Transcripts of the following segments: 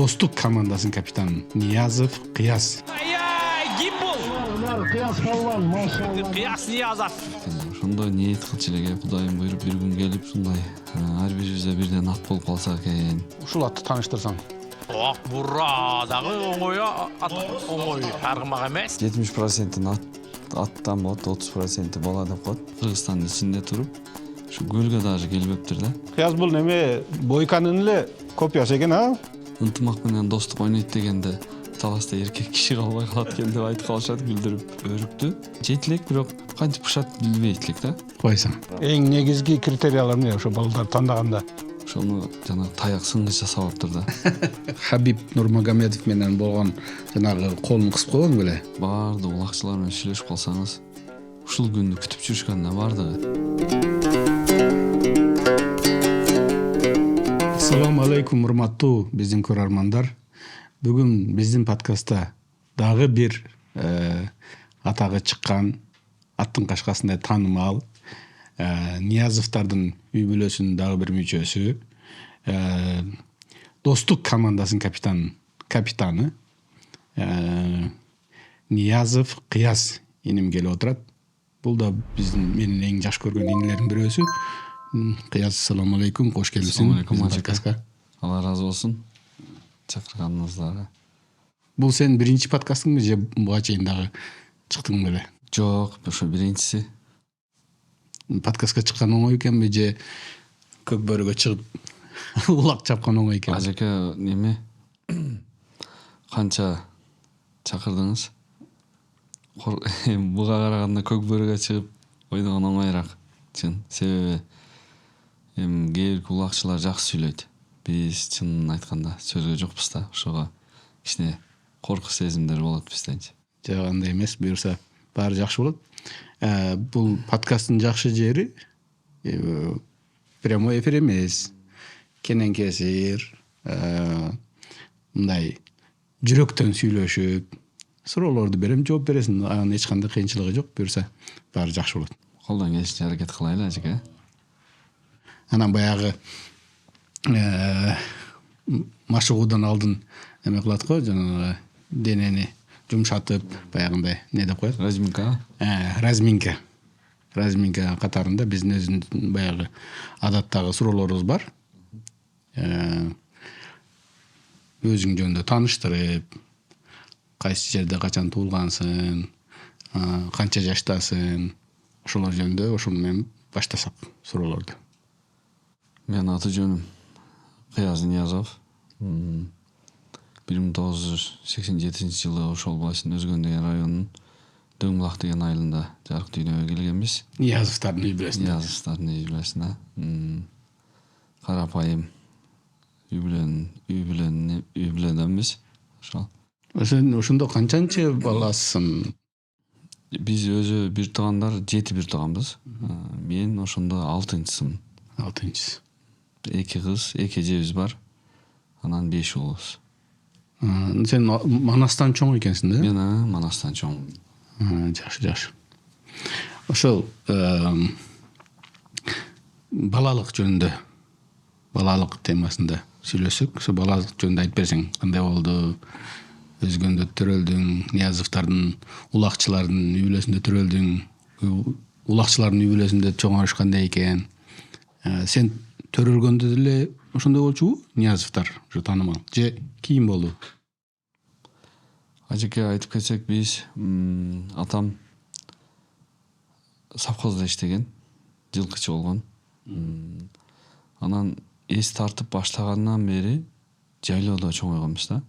Достук командасынын капитаны Ниязов Кыяз. Ким бул? Кыяз Палван, машалла. Кыяз Ниязов. Ошондой ниет кылчу элек Кудайым буйруп бир күн келип ушундай ар бирибизде бирден ат болуп калса экен. Ушул атты тааныштырсаң. Бурадагы оңой оңой аргымак эмес. 70% аттан болот, 30% бала деп коет. Кыргызстандын ичинде туруп, ушу көлгө даже келбептир да. Кыяз бул неме Бойканын эле копиясы экен, а? Ынтымак менен достук ойнойт дегенде таласта эркек киши калбай калат экен деп айтып калышат, күлдүрүп. Өрүктү жети элек, бирок кантип пушат билбейт элек да. Койсаң. Эң негизги критериялар эмне ошо балдар тандаганда? Ошону жана таяк сынгыч жасаптыр да. Хабиб Нурмагомедов менен болгон жанагы колун кысып койгон беле. Баардык улакчылар менен сүйлөшүп калсаңыз, ушул күндү күтүп жүрүшкөн да баардыгы. Assalamu алейкум, урматтуу биздин көрөрмандар. Бүгүн биздин подкастта дагы бир атагы чыккан, аттын кашкасындай таанымал Ниязовдардын үй бүлөсүнүн дагы бир мүчөсү, Достук командасынын капитаны Ниязов Кыяз иним келип отурат. Бул да биздин менин эң жаш көргөн инилердин бирөөсү. Кыяз, ассаламу алейкум, кош келипсиң биздин подкастка. Алла разы болсун чакырганыңыздарга. Бул сенин биринчи подкастыңбы же буга чейин дагы чыктың беле? Жок, ошо биринчиси. Подкастка чыккан оңой экенби же көк бөрөгө чыгып улак чапкан оңой экенби? Ажеке неме канча чакырдыңыз? Буга караганда көк бөрөгө чыгып ойногон оңоюраак. Чын, себеби кээ бир улакчылар жакшы сүйлөйт. Биз чынын айтканда сөзгө жокпуз да, ошого кичине корку сезимдер болот бизденчи. Жок, андай эмес, буюрса баары жакшы болот. Бул подкасттын жакшы жери прямой эфир эмес. Кенен кесир, мындай жүрөктөн сүйлөшүп, суроолорду берем, жооп бересиң. Анын эч кандай кыйынчылыгы жок, буюрса баары жакшы болот. Колдон келишинче аракет кылайлы ажеке. Анан баягы машыгуудан алдын эме кылат го, жанагы денени жумшатып, баягындай не деп коет? Разминка. Разминка катарында биздин өзүбүздүн баягы адаттагы суроолорубуз бар. Өзүң жөнүндө тааныштырып, кайсы жерде качан туулгансың, канча жаштасың, ошолор жөнүндө ошол менен баштасак суроолорду. Менин аты жөнүм Кыяз Ниязов. 1987-жылы Ошол Басын Өзгөн деген районунун Дөңбулак деген айылында жарык дүйнөгө келгенбиз. Ниязовдардын үй бүлөсүнө. Карапайым үй бүлөдөнбүз. Ошол. Сен ошондо канчанчы баласың? Биз өзү бир туугандар 7 бир тууганбыз. Мен ошондо 6-сымын. 6-сы. 2 кыз, 2 эжебиз бар. Анан 5 уулубуз. Сен Манастан чоң экенсиң да? Мен Манастан чоң. Жакшы. Ошол балалык жөнүндө, балалык темасында сүйлөшсөк, ошо балалык жөнүндө айтып берсең, кандай болду? Өзгөндө төрөлдүң, Ниязовдардын улакчылардын үй бүлөсүндө төрөлдүң, улакчылардын үй бүлөсүндө чоңоюш кандай экен? Сен төрөлгөндө деле ошондой болчубу? Ниязовдар ошо таанымал же кийин болду? Ажеке айтып кетсек, биз атам совхоздо иштеген, жылкычы болгон. Анан эс тартып баштагандан бери жайлоодо чоңойгонбуз да.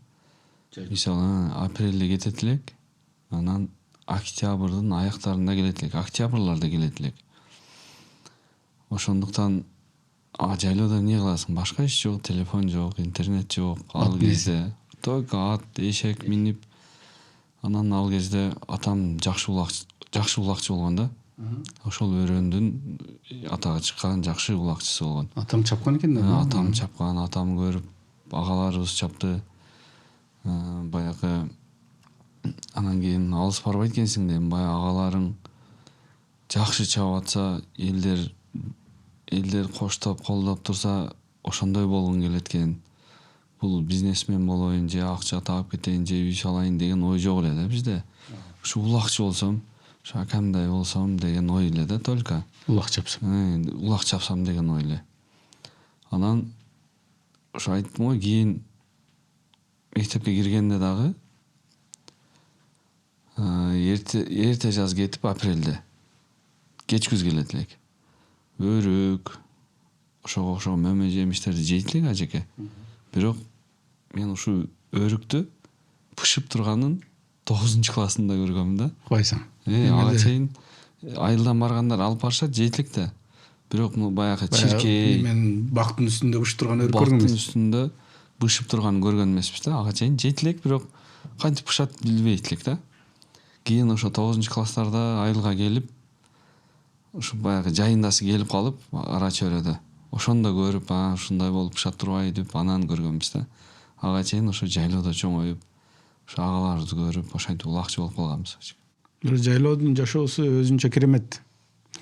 Мисалы, апрелде кетет элек, анан октябрдын аяктарында келет элек, октябрларда келет элек. Ошондуктан жайлоодо эмне кыласың? Башка иш жок, телефон жок, интернет жок. Ал кезде только ат, эшек минип, анан ал кезде атам жакшы улакчы болгон да. Ошол өрөөндүн атага чыккан жакшы улакчысы болгон. Атам чапкан экен да. Атам чапкан, атам көрүп, агаларыбыз чапты. Баягы анан кийин алыс барбайт экенсиң дейм, баягы агаларың жакшы чабып атса, элдер коштоп, колдоп турса, ошондой болгуң келет экен. бул бизнесмен болоюн же акча таап кетейин же үй салайын деген ой жок эле да бизде. Ушу улакчы болсом, ушу акамдай болсом деген ой эле да только. Улак чапсам. Улак чапсам деген ой эле. Анан ушу айттым го, кийин мектепке киргенде дагы эрте жаз кетип апрелде кеч күз келет элек. Өрүк, ошого окшогон мөмө жемиштерди жейт элек ажеке. Бирок мен ушу өрүктү пышып турганын 9-классында көргөм да. Койсоң. Ага чейин айылдан баргандар алып барышат, жейт элек да. Бирок баягы чиркей, Мен бактын үстүндө бышып турган өрүк бактын көргөм эмес. үстүндө бышып турганын көргөн эмеспиз да. Ага чейин жейт элек, бирок кантип бышат билбейт элек да. Кийин ошо 9-класстарда айылга келип, ушу баягы жайындасы келип калып ара чөйрөдө. Ошондо көрүп, ушундай болуп бышат турбайбы деп анан көргөнбүз да. Ага чейин ошо жайлоодо чоңоюп, ошо агаларыбызды көрүп, ошентип улакчы болуп калганбыз. Бир жайлоодун жашоосу өзүнчө керемет.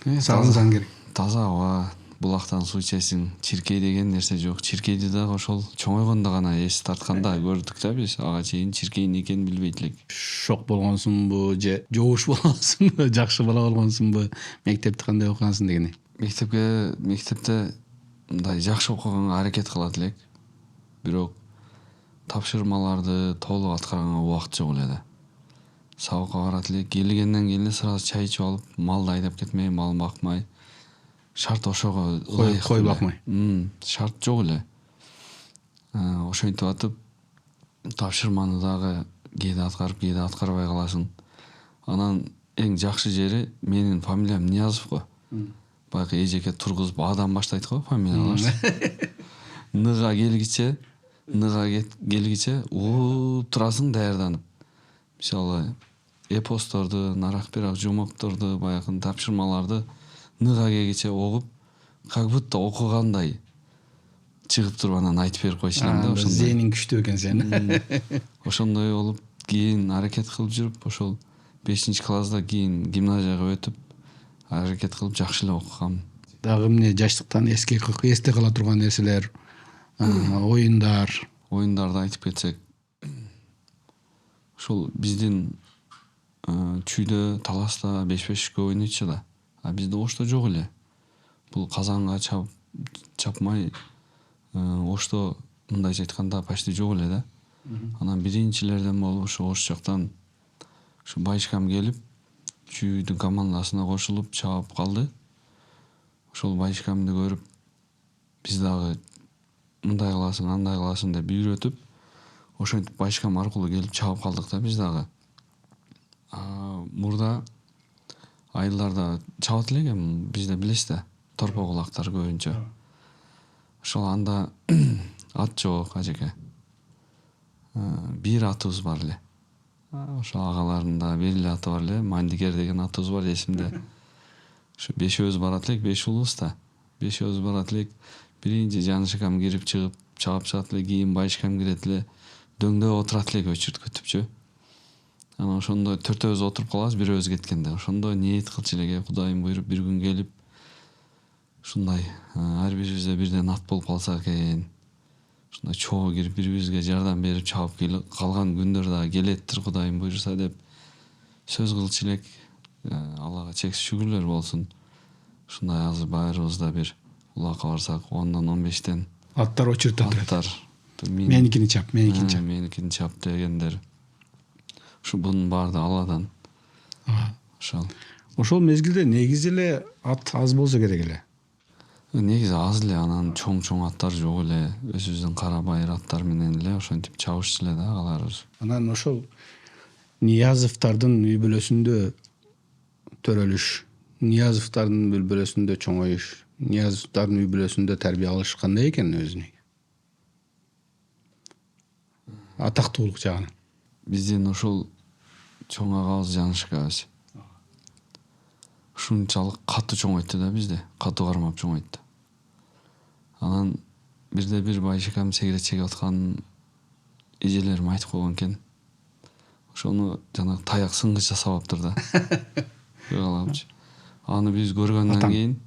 Сагынсаң керек. Таза аба, булактан суу ичесиң, чиркей деген нерсе жок. Чиркейди дагы ошол чоңойгондо гана эс тартканда көрдүк да биз. Ага чейин чиркейдин экенин билбейт элек. Шок болгонсуңбу же жоуш болгонсуңбу, жакшы бала болгонсуңбу, мектепти кандай окугансың дегени. Мектепте мындай жакшы окуганга аракет кылат элек. Бирок тапшырмаларды толук аткарганга убакыт жок эле да. Сабакка барат элек, келгенден кийин сразу чай ичип алып, малды айдап кетмей, мал бакмай. Шарт ошого ылайык. Кой бакмай. Шарт жок эле. Ошентип атып тапшырманы дагы кээде аткарып, кээде аткарбай каласың. Анан эң жакшы жери, менин фамилиям Ниязов го. Баягы эжеке тургузуп адам баштайт го фамилиялар. Ныга келгиче турасың даярданып. Мисалы, эпосторду, нарак-бирак жомокторду, баягы тапшырмаларды ныга келгиче огуп, как будто окугандай чыгып туруп анан айтып берип койчумун да, ошондой. Зейниң күчтүү экен сен. Ошондой болуп, кийин аракет кылып жүрүп, ошол 5-класста кийин гимназияга өтүп, аракет кылып жакшы эле окугам. Дагы эмне жаштыктан эсте кала турган нерселер, Оюндарды айтып кетсек, ошол биздин чүйдө, таласта 5-5-кө ойнойчу да. А бизде ошто жок эле. Бул казанга чапмай, ошто мындайча айтканда почти жок эле да. Анан биринчилерден болуп ошо ош жактан ушу байышкам келип, чүйдүн командасына кошулуп чаап калды. Ошол байышкамды көрүп, биз дагы мындай кыласың, андай кыласың деп үйрөтүп, ошентип байышкам аркылуу келип чаап калдык да биз дагы. Мурда айылдарда чабат элек эми, бизде билесиз да, торпо кулактар көбүнчө. Ошол анда ат жок ажеке. Бир атыбыз бар эле. Ошо агаларында бир эле аты бар эле, Мандигер деген атыбыз бар эсимде. Ошо бешөөбүз барат элек, 5 уулубуз да. Бешөөбүз барат элек, биринчи Жанышакам кирип чыгып, чаап чыгат эле, кийин Байышкам кирет эле, дөңдөө отурат элек өчүрт күтүпчү. Анан ошондо төртөөбүз отуруп калабыз, бирөөбүз кеткенде. Ошондо ниет кылчу элек, Кудайым буйруп бир күн келип, ушундай ар бирибизде бирден ат болуп калса экен. Ушундай чоо кирип бири-бирибизге жардам берип чаап калган күндөр дагы келеттир, Кудайым буйруса деп сөз кылчу элек. Аллага чексиз шүгүрлөр болсун. Ушундай азыр баарыбызда бир улакка барсак 10-дан 15-тен аттар очуртта турат. Аттар. Меникини чап. Меникини чап дегендер. Ушу бунун баары да Алладан. Ошол мезгилде негизи эле ат аз болсо керек эле. Негизи аз эле, анан чоң аттар жок эле. Өзүбүздүн кара байыр аттар менен эле ошентип чабышчу эле да агаларыбыз. Анан ошол Ниязовдардын үй бүлөсүндө төрөлүш, Ниязовдардын үй бүлөсүндө чоңоюш, Ниязовдардын үй бүлөсүндө тарбия алыш кандай экен өзүнө? Атактуулук жагынан. Биздин ошол чоң агабыз Жанышакабыз. Ушунчалык катуу чоңойтты да бизде, катуу кармап чоңойтты. Анан бирде бир Байышакам сигарет чегип аткан эжелерим айтып койгон экен. Ошону жанагы таяк сынгыч жасаптыр да. Кыгалапчы. Аны биз көргөндөн кийин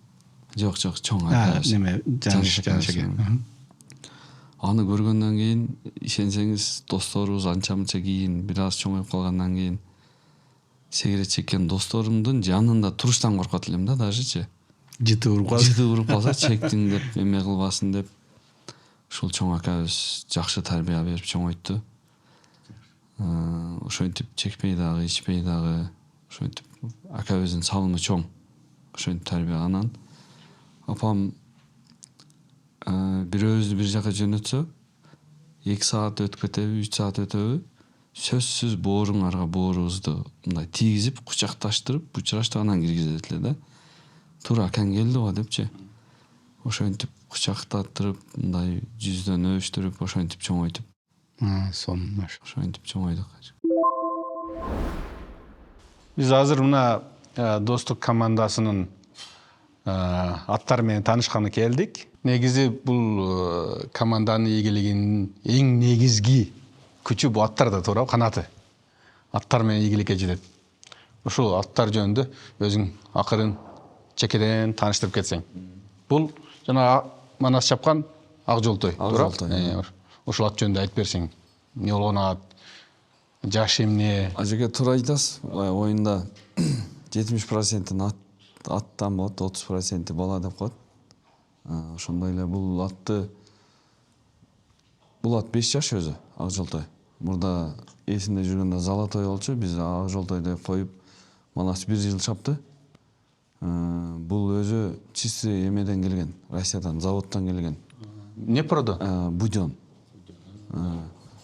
жок чоң ага. Неме Жанышак. аны көргөндөн кийин ишенсеңиз досторубуз анча мынча кийин бир аз чоңоюп калгандан кийин сигарет чеккен досторумдун жанында туруштан коркот элем да дажечи. жыты уруп калды. Жыты уруп калса чектиң деп эме кылбасын деп. Ушул чоң акабыз жакшы тарбия берип чоңойтtu. Ошентип чекпей дагы, ичпей дагы, ошентип акабыздын салымы чоң. Ошентип тарбия анан апам бирөөбүздү бир жака жөнөтсө 2 саат өтүп кетеби, 3 саат өтөбү, сөзсүз бооруңарга боорубузду мындай тийгизип, кучакташтырып, учураштырып анан киргизет эле да. Туура акаң келди го депчи. Ошентип кучактатырып, мындай жүздөн өбүштүрүп, ошентип чоңойтуп. Сонун. Ошентип чоңойдук. Биз азыр мына достук командасынын аттары менен таанышканы келдик. Негизи бул команданын ийгилигинин эң негизги күчү бул аттарда туура, канаты. Аттар менен ийгиликке жетет. Ушул аттар жөнүндө өзүң акырын чекеден тааныштырып кетсең. Бул жана манас чапкан ак жолтой, туура? Ушул ат жөнүндө айтып берсең. Эмне болгон ат? Жашы эмне? Ажеке туура айтасыз. Оюнда 70% аттан болот, 30% бала деп коет. Ошондой эле бул ат 5 жаш өзү, ак жолтой. Мурда эсимде жүргөндө Золотой болчу, биз ак жолтой деп коюп, манас 1 жыл чапты. Бул өзү чистый эмеден келген, Россиядан, заводдон келген. Не проду? Будён.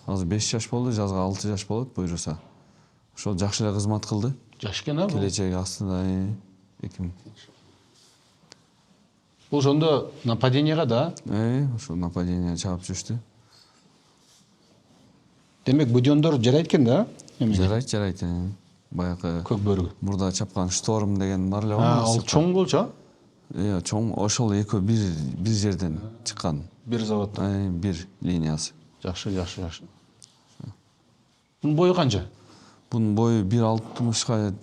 Азыр 5 жаш болду, жазга 6 жаш болот буйруса. Ошол жакшы эле кызмат кылды. Жаш экен, бул. Келечеги астында 2000. Бул ошондо нападенияга да? Ошол нападение чаап жүрүштү. Демек будёндор жарайт экен да? Жарайт. Баягы Көк бөрүгү. мурда чапкан шторм деген бар эле го. Ал чоң болчу? Чоң. Ошол экөө бир жерден чыккан. Бир заводдон. Бир линиясы. Жакшы. Бунун бою канча? Бунун бою 1.60га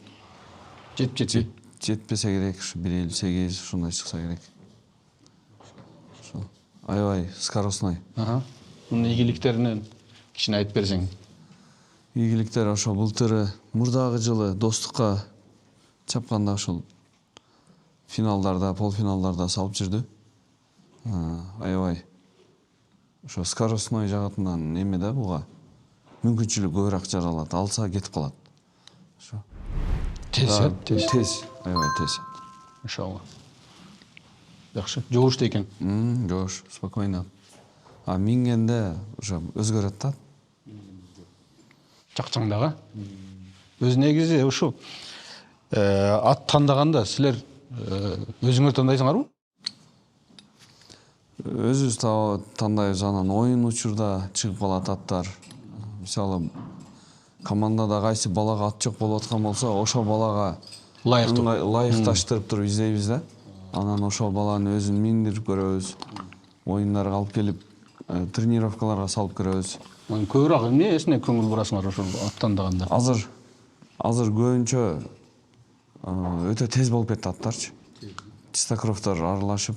жетпесе керек, 1.58 ушундай чыкса керек. Ошо. Аябай скоростной. Бунун ийгиликтеринен кичине айтып берсең. Ийгиликтер ошо былтыры мурдагы жылы достукка чапканда ошол финалдарда, полуфиналдарда салып жүрдү. Аябай ошо скоростной жагатынан эме да буга мүмкүнчүлүк көбүрөөк жаралат, алса кетип калат. Ошо. Тез. Аябай тез. Иншалла. Жакшы. Жогушту экен. Жош, спокойно. Мингенде ошо өзгөрөт да. Чакчаңдагы. Өз негизи ушул ат тандаганда силер өзүңөр тандайсыңарбы? Өзүбүз тандайбыз, анан оюн учурда чыгып калат аттар. Мисалы командада кайсы балага ат жок болуп аткан болсо, ошол балага ылайыкташтырып туруп издейбиз да. Анан ошол баланы өзүн миндирип көрөбүз. Оюндарга алып келип, тренировкаларга салып көрөбүз. Көбүрөөк эмнесине көңүл бурасыңар ошол ат тандаганда? Азыр көбүнчө өтө тез болуп кетти аттарчы. Чистокровдор аралашып,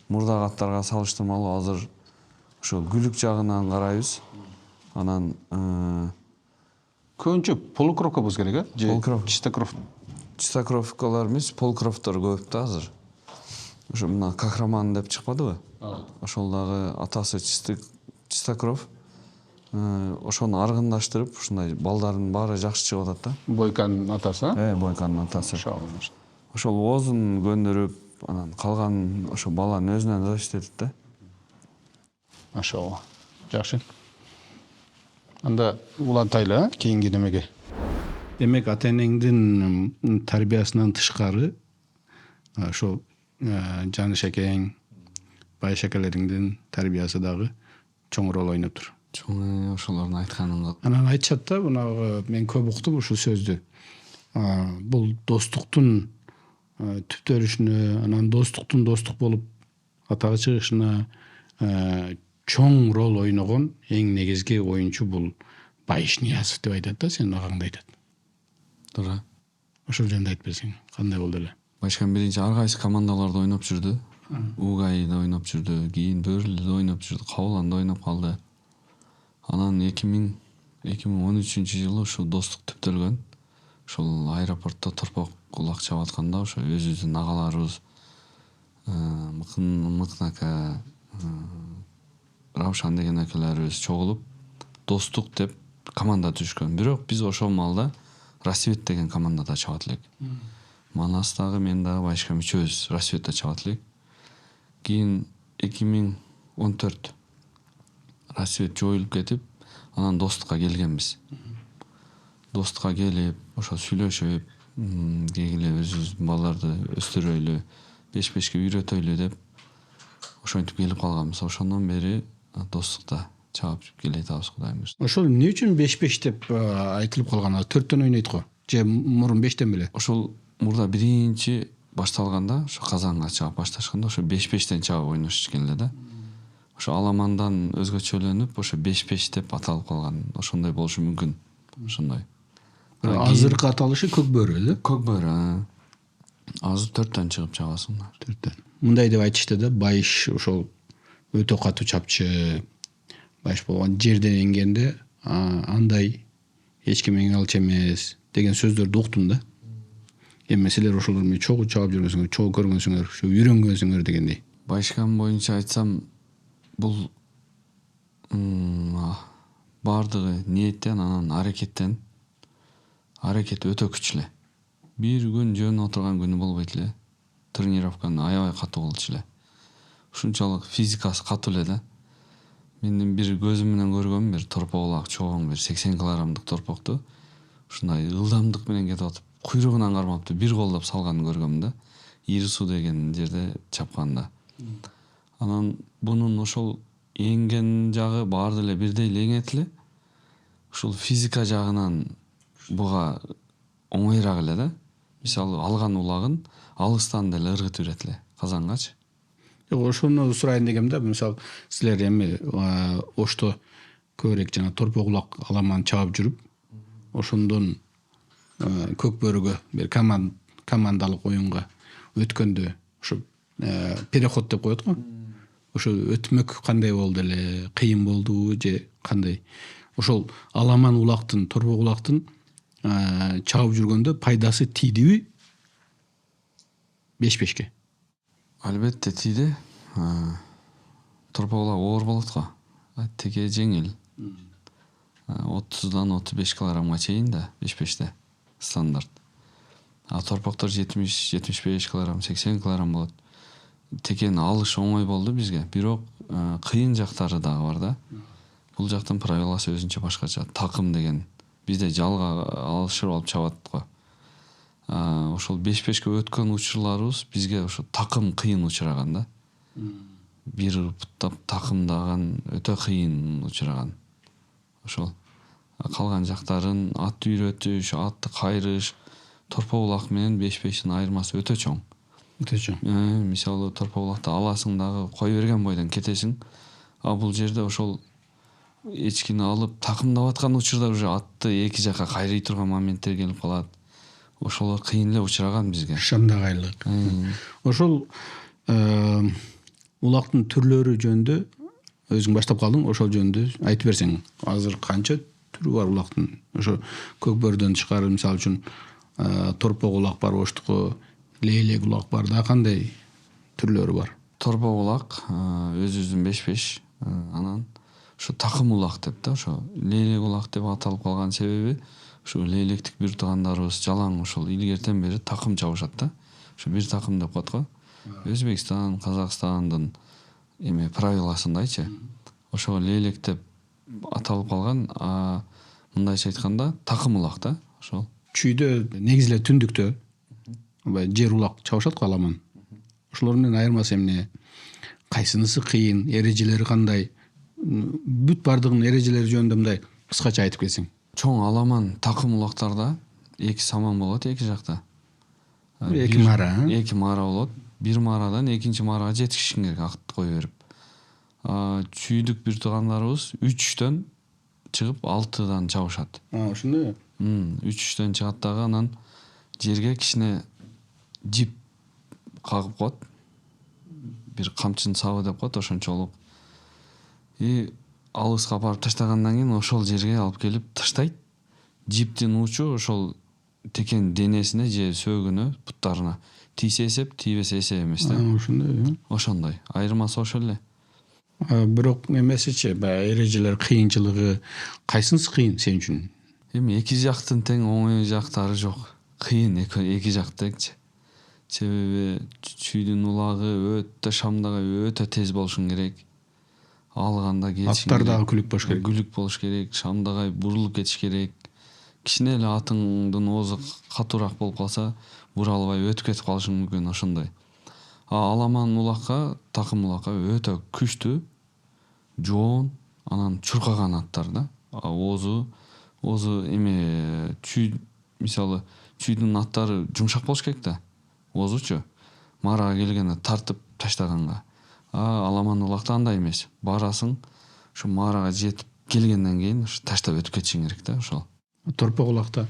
мурдагы аттарга салыштырмалуу азыр ошо күлүк жагынан карайбыз. Анан көбүнчө полукровка болуш керек, же чистокров? Чистокровкалар эмес, полукровдор көп да азыр. Ошо мына Кахраман деп чыкпадыбы? Ошол дагы атасы чистокров. Ошону аргындаштырып, ушундай балдардын баары жакшы чыгып атат да. Бойканын атасы? Бойканын атасы. Ошол оозун көндүрүп, анан калган ошо баланын өзүнөн зависит этет да. Машалла. Жакшы. Анда улантайлы, кийинки немеге. Демек, ата-энеңдин тарбиясынан тышкары ошо Жаныш экең, Байыш экелериңдин тарбиясы дагы чоң рол ойноп тур. Чоң ошолордун айтканын. Анан айтышат да, мына мен көп уктум ушул сөздү. Бул достуктун түптөрүшүнө, анан достуктун достук болуп атага чыгышына чоң рол ойногон эң негизги оюнчу бул Байыш Ниязов деп айтат да, сенин агаңды айтат. Туура. Ошол жөнүндө айтып берсең, кандай болду эле? Байышкан биринчи ар кайсы командаларда ойноп жүрдү. Угайда ойноп жүрдү, кийин Бөрлүдө ойноп жүрдү, Кабыланда ойноп калды. Анан 2013 жылы ушул достук түптөлгөн. Ушул аэропортто торпок улак чаап атканда ошо өзүбүздүн агаларыбыз Мыкын ака, Равшан деген акаларыбыз чогулуп достук деп команда түзүшкөн. Бирок биз ошол маалда Рассвет деген командада чабат элек. Манас дагы, мен дагы башка үчөөбүз Рассветте чабат элек. Кийин 2014 Рассвет жоюлуп кетип, анан достукка келгенбиз. Достукка келип, ошо сүйлөшүп, кегиле өзүбүздүн балдарды өстүрөйлү, беш-бешке үйрөтөйлү деп ошентип келип калганбыз. Ошондон бери достукта чаап келе жатабыз, Кудайым буйрса. Ошол эмне үчүн 5-5 деп айтылып калган? 4төн ойнойт го. Же мурун 5тен беле? Ошол мурда биринчи башталганда, ошо Казанга чаап башташканда ошо 5-5тен чаап ойношушкан эле да. Ошо аламандан өзгөчөлөнүп, ошо 5-5 деп аталып калган. Ошондой болушу мүмкүн. Ошондой. Азыркы аталышы көк бөрү эле. Көк бөрү. Азыр 4төн чыгып чабасың. 4төн. Мындай деп айтышты да, байыш ошол өтө катуу чапчы. Байыш болгон жерден эңгенде андай эч ким эңе алчу эмес деген сөздөрдү уктум да. Эми силер ошолор менен чогуу чаап жүргөнсүңөр, чогуу көргөнсүңөр, ушу үйрөнгөнсүңөр дегендей. Байышкан боюнча айтсам, бул баардыгы ниеттен, анан аракет өтө күчлүү. Бир күн жөн отурган күнү болбойт эле. Тренировканы аябай катуу кылчу эле. Ушунчалык физикасы катуу эле да. Мен бир көзүм менен көргөм, бир торпок улак чоң, бир 80 килограммдык торпокту ушундай ылдамдык менен кетип атып, куйругунан кармаптыр, бир колдоп салганын көргөм да. Ири суу деген жерде чапканда. Анан бунун ошол эңген жагы баары эле бирдей эңет эле. Ушул физика жагынан буга оңоюраак эле да. Мисалы, алган улагын алыстан деле ыргытып берет эле Казангачы. Ошону сурайын дегем да, мисалы, силер эми Ошто көбүрөөк жана торпок улак аламан чаап жүрүп, ошондон көк бөрүгө бир командалык оюнга өткөндө ошо переход деп коет го. Ошо өтмөк кандай болду эле, кыйын болдубу же кандай? Ошол аламан улактын, торпок улактын чаап жүргөндө пайдасы тийдиби 5-5ке? Албетте тийди. Торпок улак оор болот го. Теге жеңил. 30дан 35 килограммга чейин да 5-5те стандарт. Торпоктор 70-75 килограмм, 80 килограмм болот. Текени алыш оңой болду бизге. Бирок кыйын жактары дагы бар да. Бул жактын правиласы өзүнчө башкача. Такым деген бизде жалга алышып алып чабат го. Ошол 5-5ке өткөн учурларыбыз бизге ошо такым кыйын учураган да. Бир буттап такымдаган өтө кыйын учураган. Ошол калган жактарын ат үйрөтүш, атты кайрыш, торпок улак менен 5-5тин айырмасы өтө чоң. Өтө чоң. Мисалы, торпок улакты аласың дагы кой берген бойдон кетесиң. Бул жерде ошол эчкини алып такымдап аткан учурда уже атты эки жакка кайрый турган моменттер келип калат. Ошолор кыйын эле учураган бизге. Шандагайлык. Ошол улактын түрлөрү жөнүндө өзүң баштап калдың, ошол жөнүндө айтып берсең. Азыр канча түрү бар улактын? Ошо көк бөрдөн тышкары, мисалы үчүн, торпок улак бар, оштуку лейлек улак бар да, кандай түрлөрү бар? Торпок улак өзүбүздүн 5-5, анан ошо такым улак деп да, ошо лейлек улак деп аталып калган себеби ошо лейлектик бир туугандарыбыз жалаң ошол илгертен бери такым чабышат да. Ошо бир такым деп коет го. Өзбекстан, Казакстандын правиласындайчы. Ошо лейлек деп аталып калган, мындайча айтканда такым улак да, ошол. Чүйдө негизи эле түндүктө жер улак чабышат го, аламан. Ошолор менен айырмасы эмне? Кайсынысы кыйын, эрежелери кандай? Бүт бардыгынын эрежелери жөнүндө мындай кыскача айтып кетсең. Чоң аламан такым улактарда эки саман болот эки жакта. Эки мара. Эки мара болот. Бир марадан экинчи марага жетишкин керек акты кое берип. Чүйдүк бир туугандарыбыз 3-төн чыгып 6-дан чабышат. Ошондой. 3-төн чыгат дагы, анан жерге кичине жип кагып коет. бир камчын сабы деп коет ошончолук. И алыска барып таштагандан кийин ошол жерге алып келип таштайт. Жиптин учу ошол текен денесине же сөөгүнө, буттарына тийсе эсеп, тийбесе эсеп эмес да. Ошондой. Ошондой. Айырмасы ошол эле. Бирок эмесичи, баягы эрежелер кыйынчылыгы кайсынысы кыйын сен үчүн? Эми эки жактын тең оңой жактары жок. Кыйын эки жактыкчы. Себеби чүйдүн улагы өтө шамдагы өтө тез болушун керек. Алганда кетиш. Аттар дагы күлүк болуш керек. Күлүк болуш керек, шамдагай бурулуп кетиш керек. Кичине эле атыңдын оозу катуураак болуп калса, бура албай өтүп кетип калышың мүмкүн ошондой. Аламан улакка, такым улакка өтө күчтүү, жоон, анан чуркаган аттар да. Оозу эме чүй, мисалы, чүйдүн аттары жумшак болуш керек да. Оозучу марага келгенде тартып таштаганга. Аламан улакта андай эмес. Барасың, ушу марага жетип келгенден кийин таштап өтүп кетишиң керек да ошол. Торпок улакта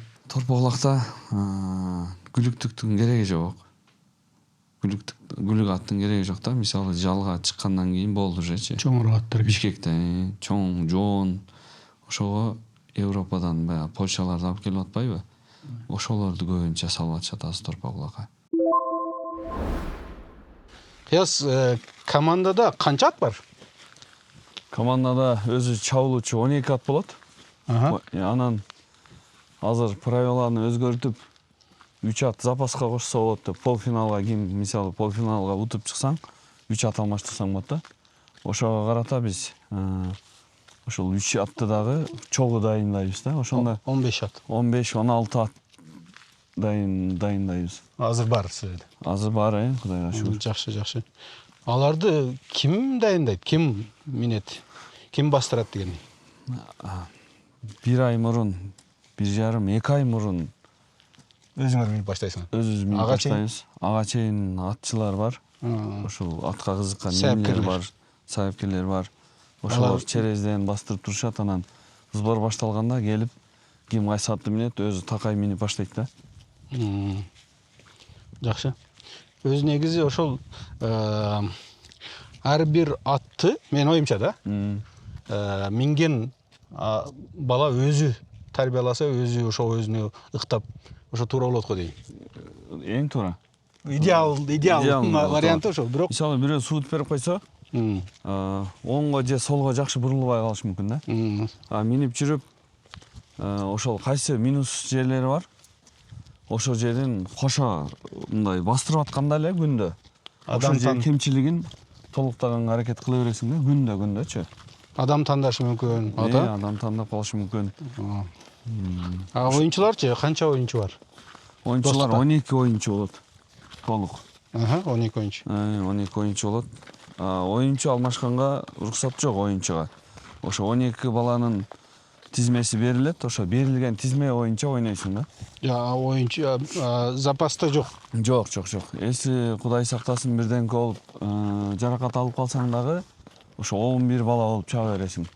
күлүктүктүн кереги жок. Күлүк аттын кереги жок да. Мисалы жалга чыккандан кийин болду жечи. чоңураак аттар. Бишкекте чоң, жоон. Ошого Европадан баягы Польшаларды алып келип атпайбы? Ошолорду көбүнчө салып атышат азыр торпок улакка. Кыяз, командада канча ат бар? Командада өзү чабуулучу 12 ат болот. Анан азыр правиланы өзгөртүп 3 ат запаска кошсо болот деп, полфиналга ким, мисалы, полфиналга утуп чыксаң, 3 ат алмаштырсаң болот да. Ошого карата биз ошол 3 атты дагы чогуу дайындайбыз да. Ошондо 15 ат. 15-16 ат дайындайбыз. Азыр бар силерде. Азыр бар, Кудайга шүгүр. Жакшы. Аларды ким дайындайт? Ким минет? Ким бастырат деген? 1 ай мурун, 1,5-2 ай мурун Өзүңөр минип баштайсыңар. өзүбүз минип баштайбыз. Ага чейин атчылар бар. Ошол атка кызыккан немелер бар, сайыпкерлер бар. Ошолор черезден бастырып турушат, анан сбор башталганда келип, ким кайсы атты минет, өзү такай минип баштайт да. Жакшы. Өз негизи ошол ар бир атты, мен оюмча да, минген бала өзү тарбияласа, өзү ошо өзүнө ыктап, ошо туура болот го дейм. Эң туура. Идеал варианты ошол. Бирок мисалы бирөө суут берип койсо, оңго же солго жакшы бурулбай калышы мүмкүн да. Минип жүрүп, ошол кайсы минус жерлери бар, ошол жерден кошо мындай бастырып атканда эле күндө ошол жер кемчилигин толуктаганга аракет кыла бересиң да, күндөчү. Адам тандашы мүмкүн, адам тандап калышы мүмкүн. Оюнчуларчы, канча оюнчу бар? Оюнчулар 12 оюнчу болот. Толук. 12 оюнчу. 12 оюнчу болот. Оюнчу алмашканга уруксат жок оюнчуга. Ошо 12 баланын тизмеси берилет, ошо берилген тизме боюнча ойнойсуң да. Оюнчу запаста жок. Жок. Эси Кудай сактасын бирден болуп жаракат алып калсаң дагы, ошо 11 бала болуп чыга бересиң.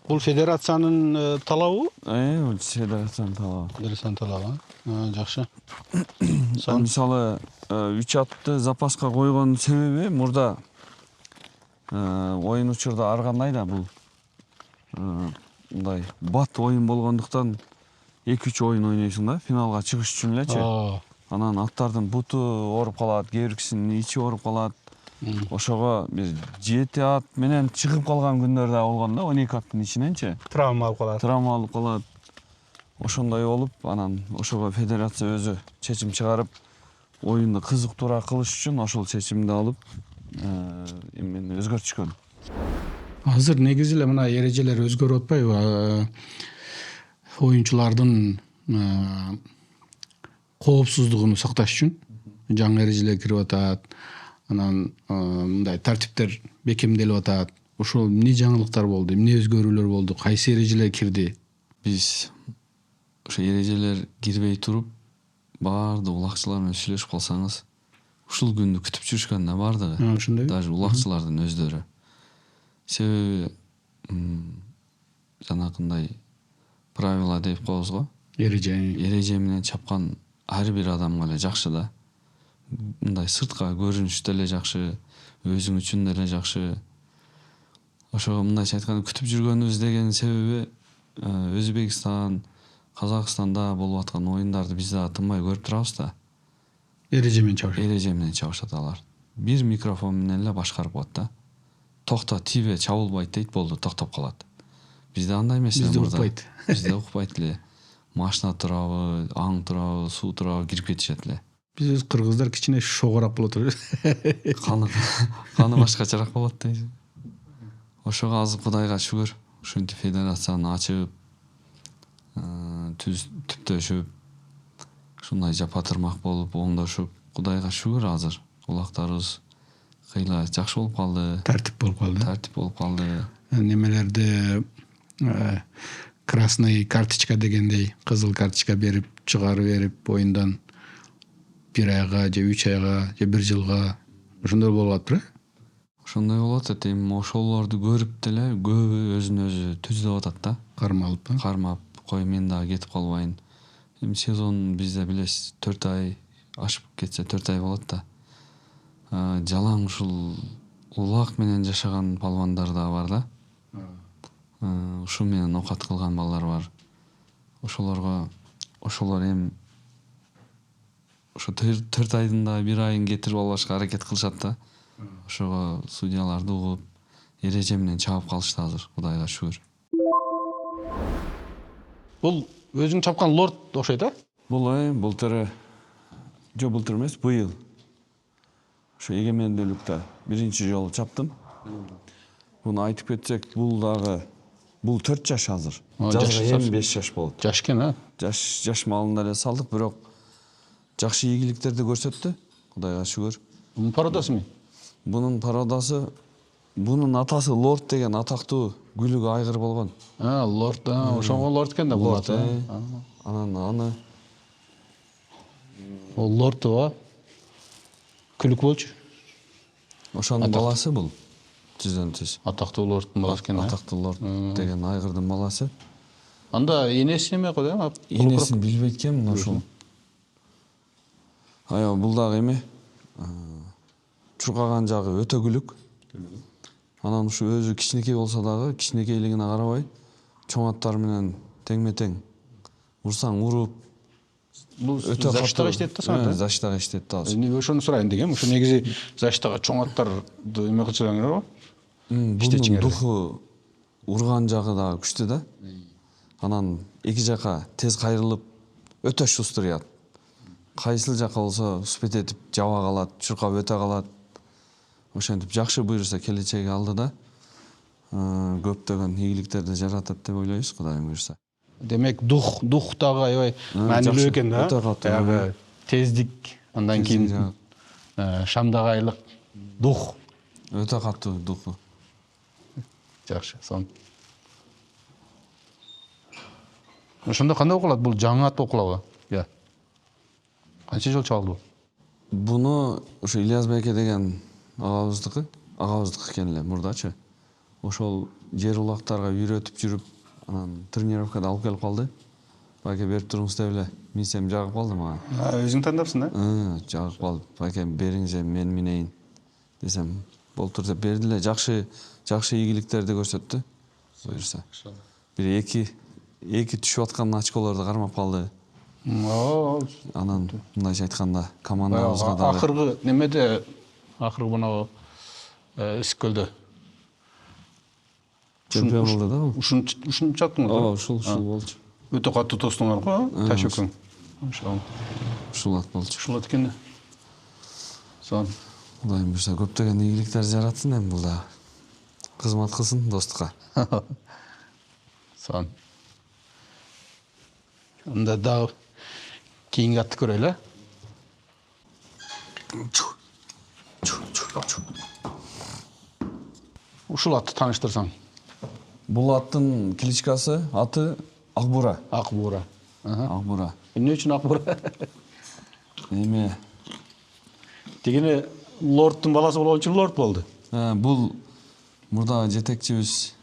Бул федерациянын талабы? Федерациянын талабы. Жакшы. Мисалы 3 атты запаска койгон себеби мурда оюн учурда ар кандай да бул мындай бат оюн болгондуктан 2-3 оюн ойнойсуң да, финалга чыгыш үчүн элечи. Анан аттардын буту ооруп калат, кээ биркисинин ичи ооруп калат. Ошого бир 7 ат менен чыгып калган күндөр да болгон да, 12 аттын ичиненчи. Травма алып калат. Ошондой болуп, анан ошого федерация өзү чечим чыгарып, оюнду кызыктуураак кылыш үчүн ошол чечимди алып, эмени өзгөртүшкөн. Азыр негизи эле мына эрежелер өзгөрүп атпайбы? Оюнчулардын коопсуздугун сакташ үчүн жаңы эрежелер кирип атат. Анан мындай тартиптер бекемделип атат. Ошол эмне жаңылыктар болду, эмне өзгөрүүлөр болду, кайсы эрежелер кирди? Биз ошо эрежелер кирбей туруп, баардык улакчылар менен сүйлөшүп калсаңыз, ушул күндү күтүп жүрүшкөн да баардыгы. Ошондой. Даже улакчылардын өздөрү. Себеби жанакындай правила деп коебуз го. Эреже менен чапкан ар бир адамга эле жакшы да. мындай сыртка көрүнүш деле жакшы, өзүң үчүн деле жакшы. Ошого мындайча айтканда күтүп жүргөнүбүз деген себеби Өзбекстан, Казакстанда болуп аткан оюндарды биз дагы тынбай көрүп турабыз да. Эреже менен чабыш. Эреже менен чабышат алар. Бир микрофон менен эле башкарып коет да. Токто, тибе, чабылбайт дейт, болду, токтоп калат. Бизде андай эмес. Бизде укпайт. Бизде укпайт эле. Машина турабы, аң турабы, суу турабы кирип кетишет эле. Биз кыргыздар кичине шогораак болот. Каны башкачараак болот дейт. Ошого азыр Кудайга шүгүр, ушинтип федерацияны ачып, түптөшүп, ушундай жапа-тырмак болуп, оңдошуп, Кудайга шүгүр азыр улактарыбыз кыйла жакшы болуп калды. Тартип болуп калды. Немелерде красный карточка дегендей, кызыл карточка берип, чыгарып берип, оюндан 1 айга же 3 айга же 1 жылга ошондой болуп атпыр. Ошондой болот эт. Эми ошолорду көрүп деле көбү өзүн өзү түздөп атат да. Кармап, кой мен дагы кетип калбайын. Эми сезон бизде билесиз 4 ай ашып кетсе 4 ай болот да. Жалаң ушул улак менен жашаган палвандар да бар да. Ушу менен окат кылган балдар бар. Ошолор эми ошо 4 айдын да 1 айын кетирип албашка аракет кылышат да. Ошого судьяларды угуп, эреже менен чабып калышты азыр, Кудайга шүгүр. Бул өзүң чапкан лорд окшойт, а? Бул былтыр эмес, быйыл. Ошо эгемендүүлүктө биринчи жолу чаптым. Буну айтып кетсек, бул 4 жаш азыр. Жазга эми 5 жаш болот. Жаш экен, а? Жаш малында эле салдык, бирок жакшы ийгиликтерди көрсөттү, Кудайга шүгүр. Бунун пародасымы? Бунун атасы лорд деген атактуу күлүк айгыр болгон. Лорд, ошого лорд экен да бул аты. Анан аны Ол лорд о. Күлүк болчу. Ошонун баласы бул. Түздөн түз. Атактуу лорддун баласы экен. Атактуу лорд деген айгырдын баласы. Анда энеси неме кой да? Энесин билбейт экенмин ошол. Аябы бул дагы эме чуркаган жагы өтө күлүк. Анан ушу өзү кичинекей болсо дагы кичинекейлигине карабай чоң аттар менен теңме-тең урсаң уруп өтө защитага иштейт да сага. Защитага иштейт да азыр. Эми ошону сурайын дегем. Ошо негизи защитага чоң аттарды эме кылчуңар го? Бунун духу урган жагы дагы күчтүү да. Анан эки жака тез кайрылып өтө шустурят. Кайсыл жака болсо успет этип жаба калат, чуркап өтө калат. Ошентип жакшы буйруса келечеги алдыда көптөгөн ийгиликтерди жаратат деп ойлойбуз, Кудайым буйруса. Демек дух дагы аябай маанилүү экен да. Баягы тездик, андан кийин шамдагайлык дух. Өтө катуу духу. Жакшы, сон. Ошондо кандай окулат? Бул жаңы ат окулабы? Я. Канча жыл чалды бул? Буну ошо Ильяс байке деген агабыздыкы экен эле мурдачы. Ошол жер улактарга үйрөтүп жүрүп, анан тренировкада алып келип калды. Байке берип туруңуз деп эле минсем жагып калды мага. Өзүң тандапсың да? Жагып калды. Байке бериңиз мен минейин десем, болтур деп берди эле. Жакшы ийгиликтерди көрсөттү. Буйруса. Бир эки түшүп аткан очколорду кармап калды. Анан мындайча айтканда командабызга дагы акыркы немеде мына Искөлдө чемпион болду да. Ушун чаптыңыз? Ушул болчу. Өтө катуу тостуңар го, таш өкөң. Ушул ат болчу. Ушул ат экен. Сон. Кудайым буйруса көптөгөн ийгиликтер жаратсын эми бул да. Кызмат кылсын достукка. Сон. Анда дагы кийинки атты көрөлү. Ушул атты тааныштырсаң. Бул аттын кличкасы аты Акбура. Акбура. Акбура. Эмне үчүн Акбура? Эме Дегене лорддун баласы болгон үчүн лорд болду. Бул мурда жетекчибиз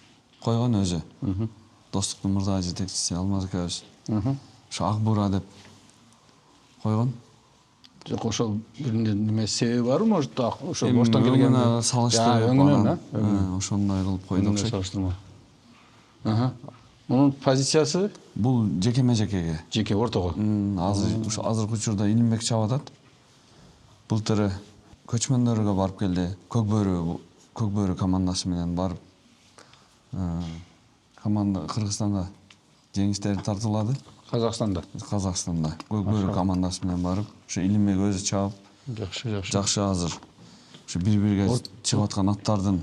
койгон өзү. Достуктун мурда жетекчиси Алмаз акабыз. Ошо Акбура деп койгон. Жок, ошол бир неме себеби барбы, может, ошо боштон келген келген салыштырып анан ошондой кылып койду окшойт. салыштырма. Мунун позициясы Бул жекеме жекеге. жеке ортого. Азыркы учурда Илимбек чабып атат. Былтыры көчмөндөргө барып келди. Көкбөрү командасы менен барып команда Кыргызстанга жеңиштер тартуулады. Казакстанда. Казакстанда Көкбөрү командасы менен барып, ошо Илимбек өзү чабып, жакшы азыр. Ошо бири-бирге чыгып аткан аттардын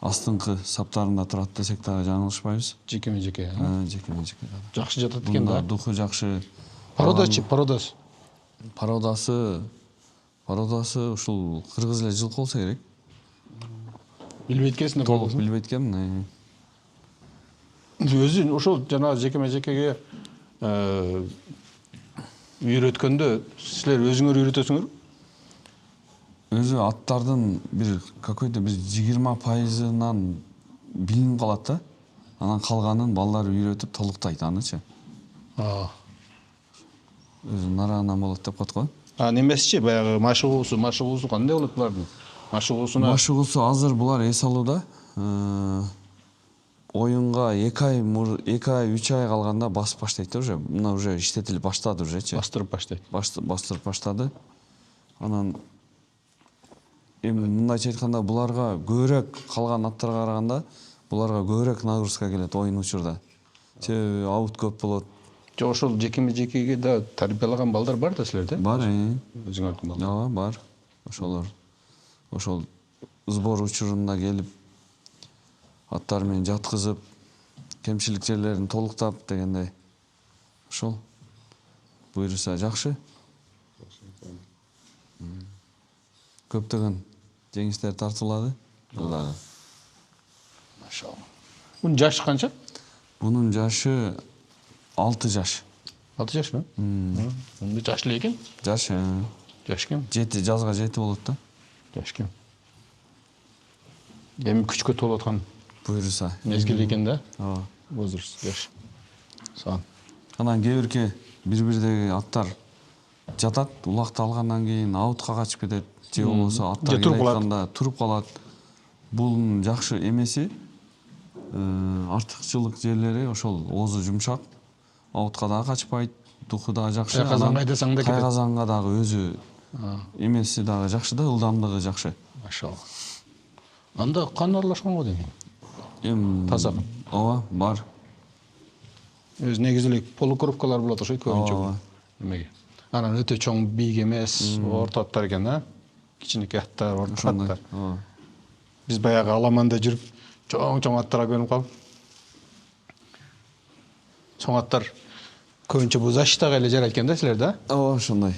астыңкы саптарында турат десек дагы жаңылышпайбыз. Жекеме жеке. Жекеме жеке. Жакшы жатат экен да. Духу жакшы. Пародасы. Пародасы ушул кыргыз эле жылкы болсо керек. Билбейт экенсиң да Толук билбейт экенмин. Өзүн ошол жана жекеме жекеге үйрөткөндө силер өзүңөр үйрөтөсүңөр? Өзү аттардын бир какой-то бир 20%-нан билинип калат да. Анан калганын балдар үйрөтүп толуктайт анычы. Өзү нарагынан болот деп коет го. Немесичи баягы машыгуусу кандай болот булардын? Машыгуусу азыр булар эс алууда. Оюнга 2 ай, 3 ай калганда басып баштайт да уже. Мына уже иштетилип баштады ужечи. Бастырып баштайт. Бастырып баштады. Анан эми мындайча айтканда буларга көбүрөөк калган аттарга караганда буларга көбүрөөк нагрузка келет оюн учурда. Себеби аут көп болот. Жок, ошол жекеме жекеге да тарбиялаган балдар бар да силерде? Бар, Өзүңөрдүн балдар. бар. Ошол сбор учурунда келип аттар менен жаткызып, кемчилик жерлерин толуктап дегендей. Ошол буйруса жакшы. Көптөгөн жеңиштер тартуулады. Булар. Машалла. Бунун жашы канча? Бунун жашы 6 жаш. 6 жашпы? Мунда жаш эле экен. Жаш. Жаш экен. 7 жазга 7 болот да. Жаш экен. Эми күчкө толуп аткан Буйруса. мезгил экен да. Ооба. Возраст жаш. Сан. Анан кээ бир-бирдеги аттар жатат, улакты алгандан кийин аутка качып кетет, же болбосо аттар айтканда туруп калат. Бул жакшы эмеси артыкчылык жерлери ошол оозу жумшак, аутка дагы качпайт, духу дагы жакшы. Кайгазанга айдасаң да кетет. Кайгазанга дагы өзү эмеси дагы жакшы да, ылдамдыгы жакшы. Машалла. Анда кан аралашкан го дейм. Таза. Ооба, бар. Өз негизи эле полукровкалар болот ошо көбүнчө. Немеге. Анан өтө чоң бийик эмес, орто аттар экен, кичинекей аттар, орто аттар. Биз баягы аламанда жүрүп, чоң аттарга көнүп калып. Чоң аттар көбүнчө бул защитага эле жарайт экен да силер да? Ооба, ошондой.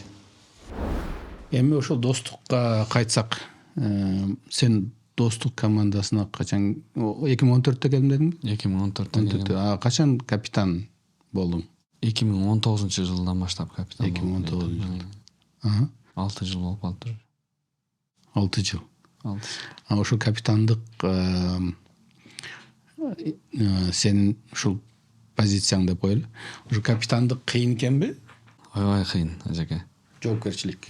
Эми ошол достукка кайтсак, сен достук командасына качан 2014-тө келдим дедиңби? 2014-тө. Качан капитан болдуң? 2019-жылдан баштап капитан. 2019-жылдан. 6 жыл болуп калды. 6 жыл. Ошол капитандык сенин ушул позицияң деп коелу. Ошо капитандык кыйын экенби? Аябай кыйын, ажеке. Жоопкерчилик.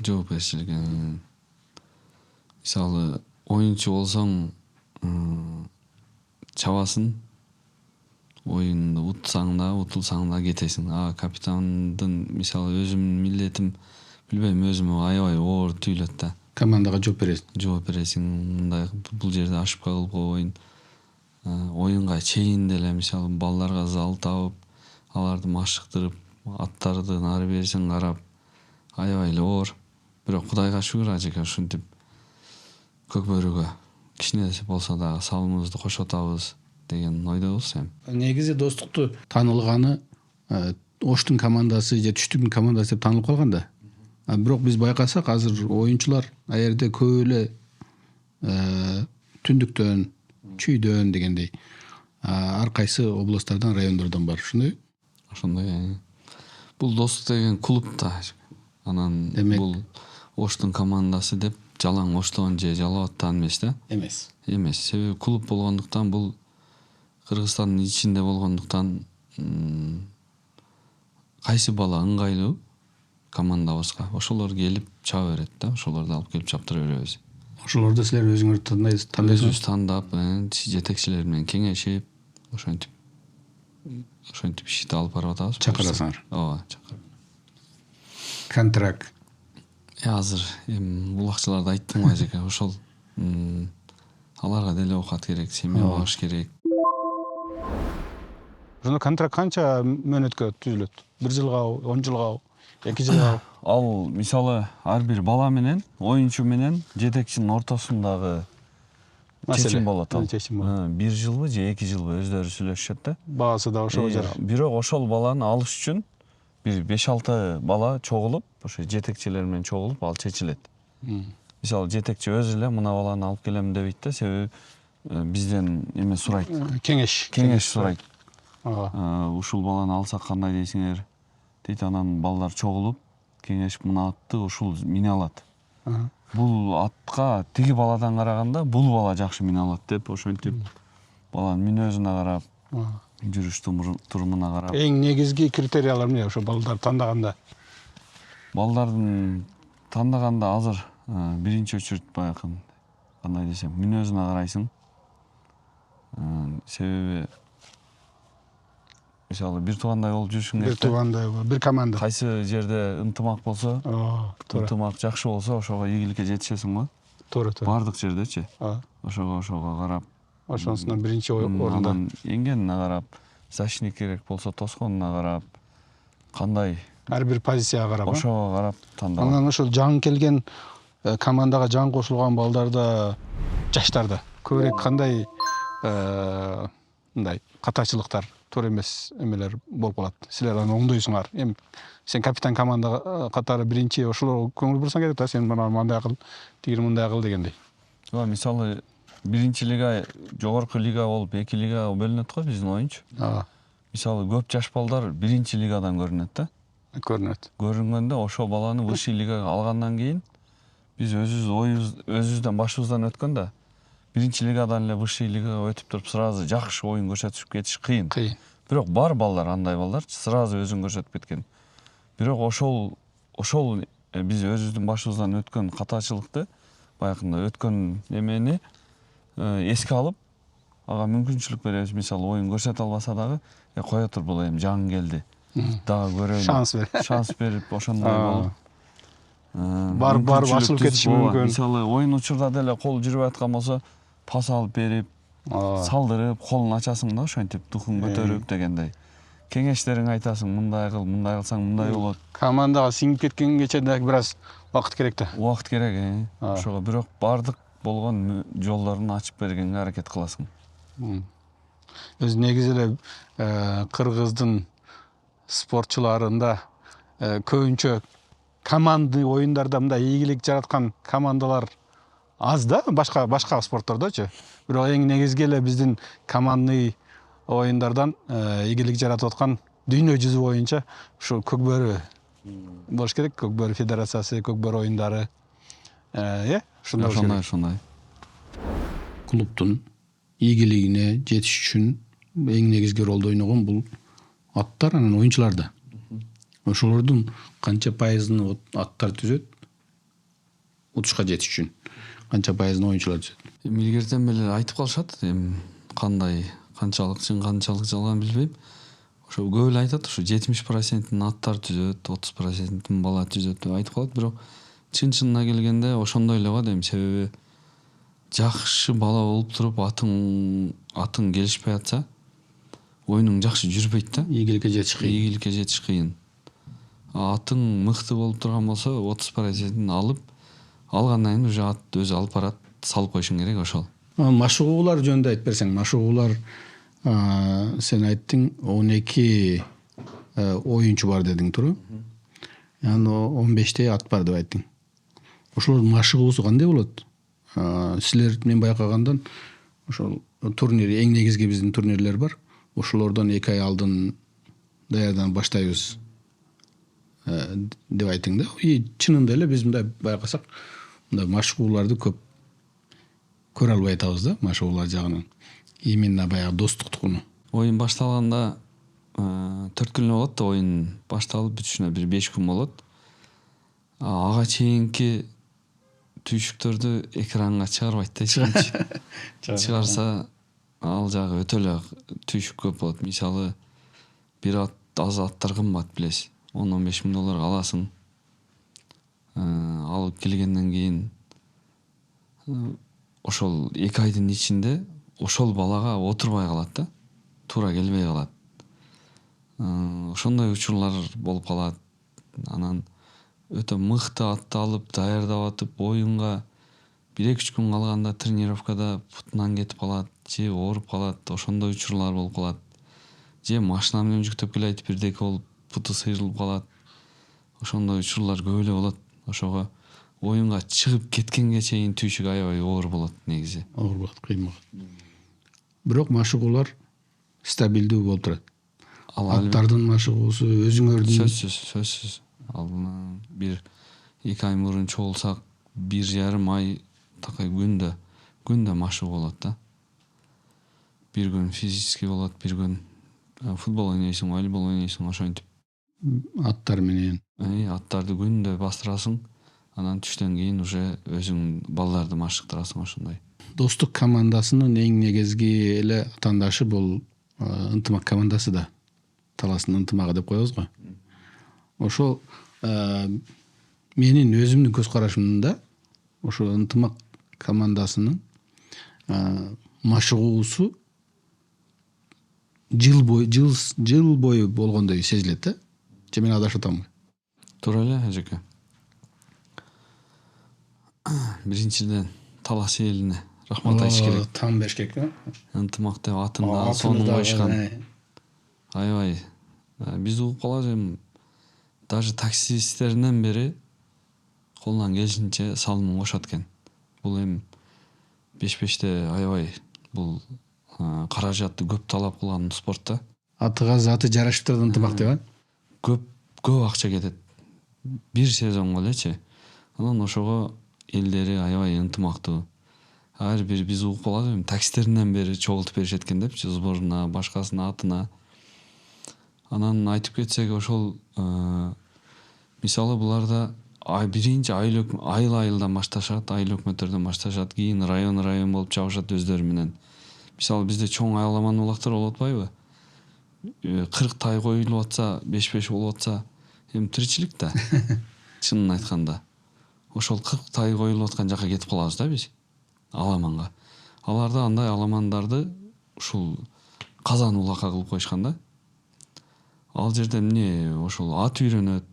Мисалы, оюнчу болсоң, чабасың, оюнду утсаң да, утулсаң да кетесиң. Капитандын, мисалы, өзүмдүн милдетим, билбейм, өзүмө аябай оор түйүлөт да. Командага жооп бересиң. Жооп бересиң, мындай бул жерде ашыпка кылып койбойн. Оюнга чейин деле, мисалы, балдарга зал табып, аларды машыктырып, аттарды ары берисин карап, аябай эле оор. Бирок Кудайга шүгүр, ажеке, ушинтип Көкбөрүгө кичине болсо дагы салымыбызды кошуп атабыз деген ойдобуз эми. Негизи достукту таанылганы Оштун командасы же Түштүктүн командасы деп таанылып калган да. Бирок биз байкасак, азыр оюнчулар аерде көп эле Түндүктөн, Чүйдөн дегендей ар кайсы областтардан, райондордон бар, ошондой. Ошондой. Бул достук деген клуб да. Анан бул Оштун командасы деп жалаң Оштон же Жалал Абадтан эмес да? Эмес. Себеби клуб болгондуктан бул Кыргызстандын ичинде болгондуктан кайсы бала ыңгайлуу командабызга. Ошолор келип чаба берет да, ошолорду алып келип чаптыра беребиз. Ошолорду силер өзүңөр тандайсызбы? Өзүбүз тандап, жетекчилер менен кеңешип, ошентип ишти алып барып атабыз. Чакырасыңар. Ооба, чакырып. Контракт. Азыр эми улакчыларды айттым го ажеке, ошол аларга деле оокат керек, семья багыш керек. Ошондо контракт канча мөөнөткө түзүлөт? 1 жылгабы, 10 жылгабы, 2 жылгабы? Ал мисалы ар бир бала менен, оюнчу менен жетекчинин ортосундагы чечим болот ал. Чечим болот. 1 жылбы же 2 жылбы өздөрү сүйлөшүшөт да. Баасы да ошого жараша. Бирок ошол баланы алыш үчүн бир 5-6 бала чогулуп, ошо жетекчилер менен чогулуп ал чечилет. Мисалы жетекчи өзү эле мына баланы алып келем дебейт да, себеби бизден эме сурайт. Кеңеш сурайт. Ушул баланы алсак кандай дейсиңер? Дейт, анан балдар чогулуп, кеңешип мына атты ушул мине алат. Бул атка тиги баладан караганда бул бала жакшы мине алат деп ошентип баланын мүнөзүнө карап, жүрүш турумуна карап. Эң негизги критериялар эмне ошо балдар тандаганда? Балдардын тандаганда азыр биринчи очередь баягы кандай десем, мүнөзүнө карайсың. Себеби мисалы бир туугандай болуп жүрүшүң керек. Бир туугандай, бир команда. Кайсы жерде ынтымак болсо, ынтымак жакшы болсо, ошого ийгиликке жетишесиң го. Туура. Бардык жердечи. Ошого карап, ошонусунан биринчи орунда. анан эңгенине карап, защитник керек болсо тосконуна карап, кандай Ар бир позицияга карап. ошого карап тандалат. Анан ошол жаңы келген командага жаңы кошулган балдарда, жаштарда көбүрөөк кандай мындай катачылыктар, туура эмес эмелер болуп калат. Силер аны оңдойсуңар. Эми сен капитан команда катары биринчи ошолорго көңүл бурсаң керек да, сен мындай кыл, тигини мындай кыл дегендей. Ооба, мисалы биринчи лига, жогорку лига болуп, 2 лигага бөлүнөт го биздин оюнчу. Мисалы көп жаш балдар биринчи лигадан көрүнөт да. Көрүнгөндө ошол баланы высший лигага алгандан кийин биз өзүбүздөн башыбыздан өткөндө биринчи лигадан эле высший лигага өтүп туруп сразу жакшы оюн көрсөтүп кетиш кыйын. Бирок бар балдар, андай балдар сразу өзүн көрсөтүп кеткен. Бирок ошол биз өзүбүздүн башыбыздан өткөн катачылыкты, баягында өткөн эмени эске алып, ага мүмкүнчүлүк беребиз. Мисалы оюн көрсөтө албаса дагы, кое тур, бул эми жаңы келди. Дагы көрөлү. Шанс берип ошондой болуп. Барып ачылып кетиши мүмкүн. Мисалы оюн учурда деле кол жүрүп аткан болсо, пас алып берип, салдырып, колун ачасың да, ошентип духун көтөрүп дегендей. Кеңештериң айтасың, мындай кыл, мындай кылсаң мындай болот. Командага сиңип кеткенгече да бир аз убакыт керек да. Убакыт керек, ошого бирок бардык болгон жолдорун ачып бергенге аракет кыласың. Өзү негизи эле кыргыздын спортчуларында көбүнчө командный оюндарда мындай ийгилик жараткан командалар аз да, башка спорттордочу. Бирок эң негизги эле биздин командный оюндардан ийгилик жаратып аткан дүйнө жүзү боюнча ушу Көкбөрү болуш керек. Көкбөрү федерациясы, Көкбөрү оюндары. Ошондой. Клубтун ийгилигине жетиш үчүн эң негизги ролду ойногон бул аттар, анан оюнчулар да. Ошолордун канча пайызын аттар түзөт? Утушка жетиш үчүн канча пайызын оюнчулар түзөт? Илгертен беле айтып калышат, эми канчалык чын, канчалык жалган билбейм. Ошо көп эле айтат, ушу 70%-ин аттар түзөт, 30%-ин бала түзөт деп айтып калат, бирок чын-чынына келгенде ошондой эле го дейм. Себеби жакшы бала болуп туруп атың келишпей атса, оюнуң жакшы жүрбөйт да. Ийгиликке жетиш кыйын. Атың мыкты болуп турган болсо, 30%-ин алгандан кийин уже ат өзү алып барат, салып койушуң керек ошол. Машыгуулар жөнүндө айтып берсең, машыгуулар сен айттың 12 оюнчу бар дедиң, туура? Яны 15 ат бар деп айттың. Ошолордун машыгуусу кандай болот? Силер мен байкагандан ошол турнир, эң негизги биздин турнирлер бар. Ошолордон 2 ай алдын даярданып баштайбыз деп айттың да. Чынында эле биз мындай байкасак, мындай машыгууларды көп көрө албай атабыз да, машыгуулар жагынан. Именно баягы достуктугуну. Оюн башталганда 4 күн болот да, оюн башталып бүтүшүнө бир 5 күн болот. ага чейинки түйшүктөрдү экранга чыгарбайт да эч кимчи. Чыгарса ал жагы өтө эле түйшүк көп болот. Мисалы бир аз аттар кымбат билесиз. 10-15 миң долларга аласың. Алып келгенден кийин ошол 2 айдын ичинде ошол балага отурбай калат да. Туура келбей калат. Ошондой учурлар болуп калат. Анан өтө мыкты атты алып даярдап атып оюнга 1-2 күн калганда тренировкада путунан кетип калат, же ооруп калат. Ошондой учурлар болуп калат. Же машина менен жүктөп келе айтып бирдеке болуп путу сыйрылып калат. Ошондой учурлар көп эле болот. Ошого оюнга чыгып кеткенге чейин түйшүк аябай оор болот негизи. Оор болот, кыйын болот. Бирок машыгуулар стабилдүү болуп турат. Аттардын машыгуусу, өзүңөрдүн Сөзсүз. Ал бир 2 ай мурун чогулсак 1,5 ай такай күндө машыгуу болот да. Бир күн физический болот, бир күн футбол ойнойсуң, волейбол ойнойсуң, ошентип. аттар менен. Аттарды күндө бастырасың, анан түштөн кийин уже өзүң балдарды машыктырасың ошондой. Достук командасынын эң негизги эле атаандашы бул ынтымак командасы да. Таластын ынтымагы деп коебуз го. Ошол менин өзүмдүн көз карашымда ошо ынтымак командасынын машыгуусу жыл бою болгондой сезилет да. Же мен адашып атамбы? Туура эле, ажеке. Биринчиден Талас элине рахмат айтыш керек. Таң бериш керек да. Ынтымак деп атында сонун коюшкан. Аябай. Биз угуп калабыз, даже таксисттеринен бери колунан келишинче салымын кошот экен. Бул эми беш-беште аябай бул каражатты көп талап кылган спортта. Атыга заты жарашып турат ынтымак деп. Көп акча кетет. Бир сезонго элечи. Анан ошого элдери аябай ынтымактуу. Ар бир биз угуп калабыз, таксистеринен бери чогултуп беришет экен депчи, сборуна, башкасына, атына. Анан айтып кетсек, ошол мисалы буларда биринчи айылдан башташат, айыл өкмөттөрдөн башташат, кийин район болуп чабышат өздөрү менен. Мисалы бизде чоң айламан улактар болуп атпайбы? 40 тай коюлуп атса, 5-5 болуп атса, эми тиричилик да. Чынын айтканда. Ошол 40 тай коюлуп аткан жака кетип калабыз да биз. Аламанга. Аларда андай аламандарды ушул казан улакка кылып коюшкан да. Ал жерде эмне ошол ат үйрөнөт,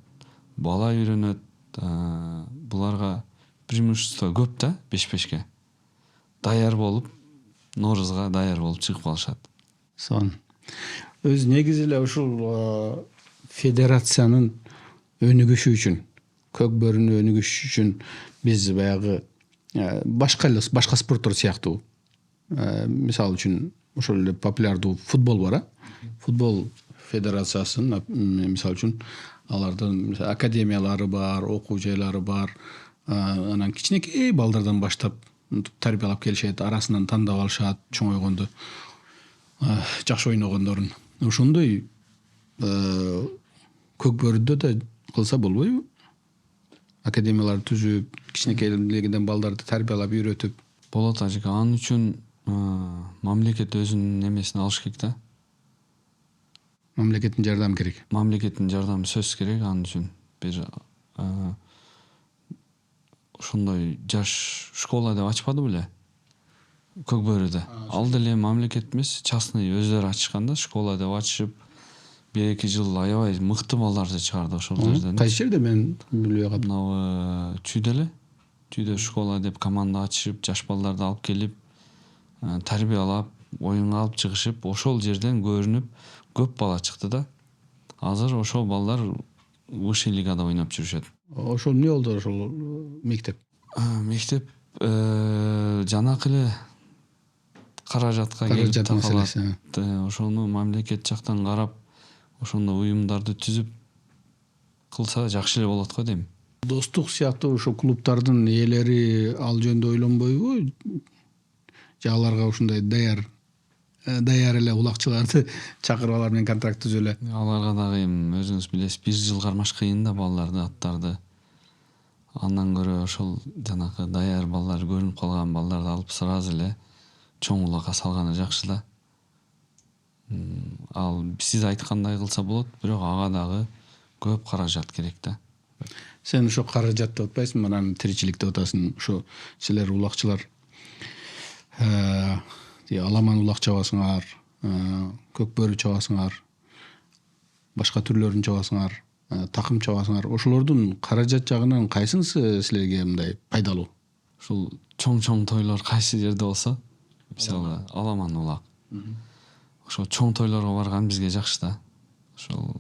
бала үйрөнөт, буларга преимущество көп да 5-5ке. Даяр болуп, Норузга даяр болуп чыгып калышат. Сон. Өз негизи эле ушул федерациянын өнүгүшү үчүн, көк бөрүнүн өнүгүшү үчүн биз баягы башка спорттор сыяктуу, мисалы үчүн ошол эле популярдуу футбол бар, Футбол федерациясынын мисалы үчүн алардын академиялары бар, окуу жайлары бар. Анан кичинекей балдардан баштап тарбиялап келишет, арасынан тандап алышат, чоңойгондо жакшы ойногондорун. Ошондой көк бөрүдө да кылса болбойбу? Академиялар түзүп, кичинекейлигинен балдарды тарбиялап үйрөтүп. Болот, ажеке. Анын үчүн мамлекет өзүнүн эмесин алыш керек да. Мамлекеттин жардамы керек. Мамлекеттин жардамы сөзсүз керек анын үчүн. Бир ошондой жаш школа деп ачпады беле? Көк бөрүдө. Ал деле мамлекет эмес, частный өздөрү ачышкан да, школа деп ачышып, 1-2 жыл аябай мыкты балдарды чыгарды ошол жерден. Кайсы жерде мен билбей калдым. Чүйдө эле. Чүйдө школа деп команда ачышып, жаш балдарды алып келип, тарбиялап, оюнга алып чыгышып, ошол жерден көрүнүп көп бала чыкты да. Азыр ошол балдар высший лигада ойноп жүрүшөт. Ошол эмне болду ошол мектеп? Мектеп жанакы эле каражатка келип такалат. Ошону мамлекет жактан карап, ошондой уюмдарды түзүп кылса жакшы эле болот го дейм. Достук сыяктуу ошо клубтардын ээлери ал жөнүндө ойлонбойбу? Же аларга ушундай даяр эле улакчыларды чакырып алар менен контракт түзүп эле? Аларга дагы эми өзүңүз билесиз, 1 жыл кармаш кыйын да балдарды, аттарды. Андан көрө ошол жанакы даяр балдар, көрүнүп калган балдарды алып сразу эле чоң улакка салганы жакшы да. Ал сиз айткандай кылса болот, бирок ага дагы көп каражат керек да. Сен ошо каражат деп атпайсың, анан тиричилик деп атасың. Ошо силер улакчылар аламан улак чабасыңар, көк бөрү чабасыңар, башка түрлөрүн чабасыңар, такым чабасыңар. Ошолордун каражат жагынан кайсынысы силерге мындай пайдалуу? Ушул чоң тойлор кайсы жерде болсо, мисалы аламан улак. Ошол чоң тойлорго барган бизге жакшы да. Ошол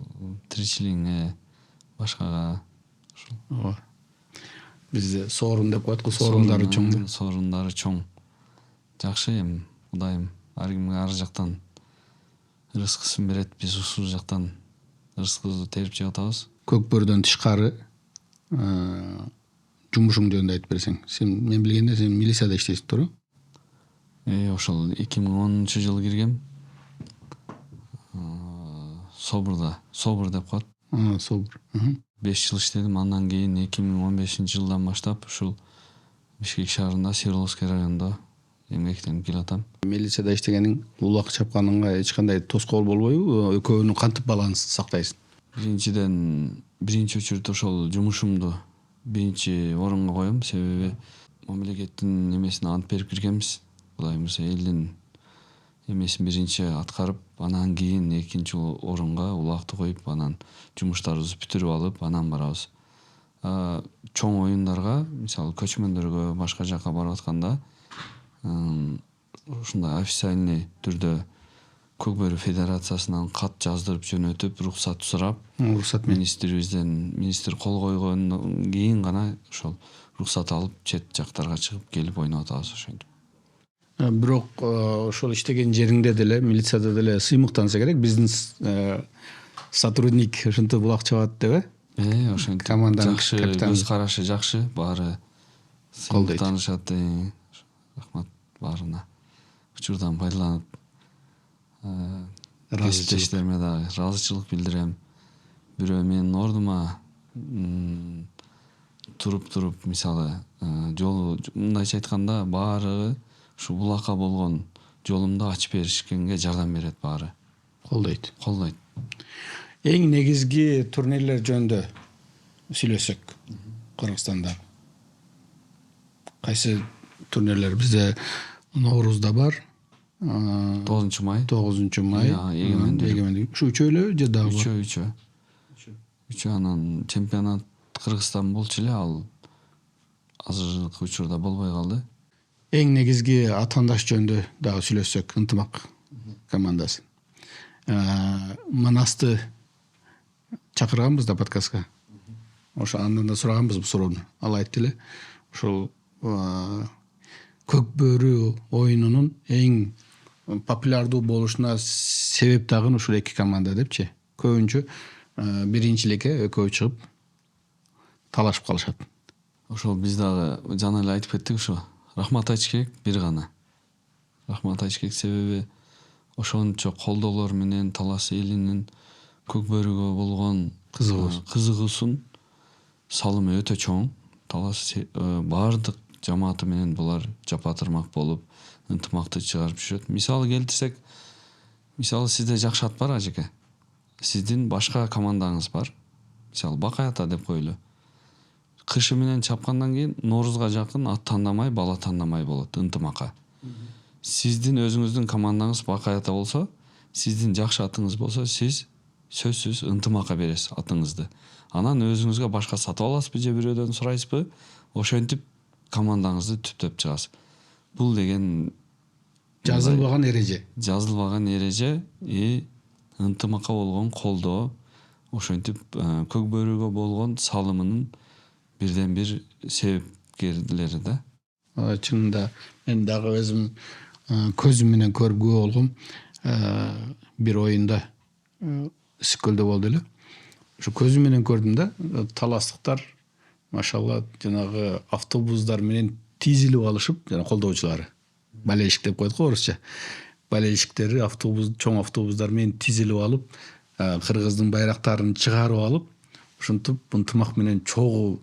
тиричилигиңе, башкага Ооба. Бизде соорун деп коет го, соорундары чоң деп. Соорундары чоң. Жакшы эми Кудайым ар кимге ар жактан рызкысын берет. Биз ушул жактан рызкыбызды терип жеп атабыз. Көк бөрүдөн тышкары жумушуң жөнүндө айтып берсең. Мен билгенде сен милицияда иштейсиң, туурабы? Ошол 2010-жылы киргем. Собур деп коет. Собур. 5 жыл иштедим. Андан кийин 2015-жылдан баштап ушул Бишкек шаарында, Свердловский районунда эмгектенип келатам. Милицияда иштегениң улак чапканыңга эч кандай тоскоол болбойбу? Экөөнү кантип баланс сактайсың? Биринчиден, биринчи учурда ошол жумушумду биринчи орунга коем. Себеби мамлекеттин эмесине ант берип киргенбиз. Кудай буюрса элдин эмесин биринчи аткарып, анан кийин экинчи орунга улакты коюп, анан жумуштарыбызды бүтүрүп алып, анан барабыз. Чоң оюндарга, мисалы көчмөндөргө, башка жакка барып атканда ушундай официальный түрдө Көк бөрү федерациясынан кат жаздырып жөнөтүп, уруксат сурап, министр кол койгондон кийин гана ошол уруксат алып чет жактарга чыгып келип ойноп атабыз ошентип. Бирок ошол иштеген жериңде деле, милицияда деле сыймыктанса керек, бизнес сотрудник ошентип улак чабат деп, Ошентип команданын жакшы, капитаны. көз карашы жакшы, баары Колдойт. сыймыктанышат. Рахмат баарына. Учурдан пайдаланып кесиптештериме дагы ыраазычылык билдирем. Бирөө менин ордума туруп мисалы жолу мындайча айтканда баары ушу булакка болгон жолумду ачып беришкенге жардам берет баары. Колдойт. Эң негизги турнирлер жөнүндө сүйлөсөк, Кыргызстанда кайсы турнирлер? Бизде Ноорузда бар, 9 май. Эгемендик. Ушу үчөөлө же дагы бар? Үчөө анан чемпионат Кыргызстан болчу эле, ал азыркы учурда болбой калды. Эң негизги атаандаш жөнүндө дагы сүйлөсөк, Ынтымак командасы. Манасты чакырганбыз да подкастка. Ошо андан да сураганбыз бул суроону. Ал айтты эле, ошол көк бөрү оюнунун эң популярдуу болушуна себеп дагы ушул эки команда депчи. Көбүнчө биринчиликке экөө чыгып талашып калышат. Ошол биз дагы жана эле айтып кеттик ошо. Рахмат айтыш керек бир гана. Рахмат айтыш керек, себеби ошончо колдоолор менен Талас элинин көк бөрүгө болгон кызыгуусун салымы өтө чоң. Талас баардык жамааты менен булар жапатырмак болуп, ынтымакты чыгарып жүрөт. Мисалы келтирсек, мисалы сизде жакшы ат бар, ажеке. Сиздин башка командаңыз бар. Мисалы Бакай ата деп коелу. Кышы менен чапкандан кийин Ноорузга жакын ат тандамай, бала тандамай болот ынтымакка. Сиздин өзүңүздүн командаңыз Бакай ата болсо, сиздин жакшы атыңыз болсо, сиз сөзсүз ынтымакка бересиз атыңызды. Анан өзүңүзгө башка сатып аласызбы же бирөөдөн сурайсызбы? Ошентип командаңызды түптөп чыгасыз. Бул деген жазылбаган эреже. Ынтымакка болгон колдоо, ошентип көк бөрүгө болгон салымынын бирден бир себепкерлери да. Чынында мен дагы өзүм көзүм менен көрүп күбө болгом. Бир оюнда Ысык-Көлдө болду эле. Ошо көзүм менен көрдүм да, таластыктар машалла жанагы автобустар менен тизилип алышып, жана колдоочулары. Болельщик деп коет го орусча. Болельщиктери чоң автобустар менен тизилип алып, Кыргыздын байрактарын чыгарып алып, ушинтип ынтымак менен чогуу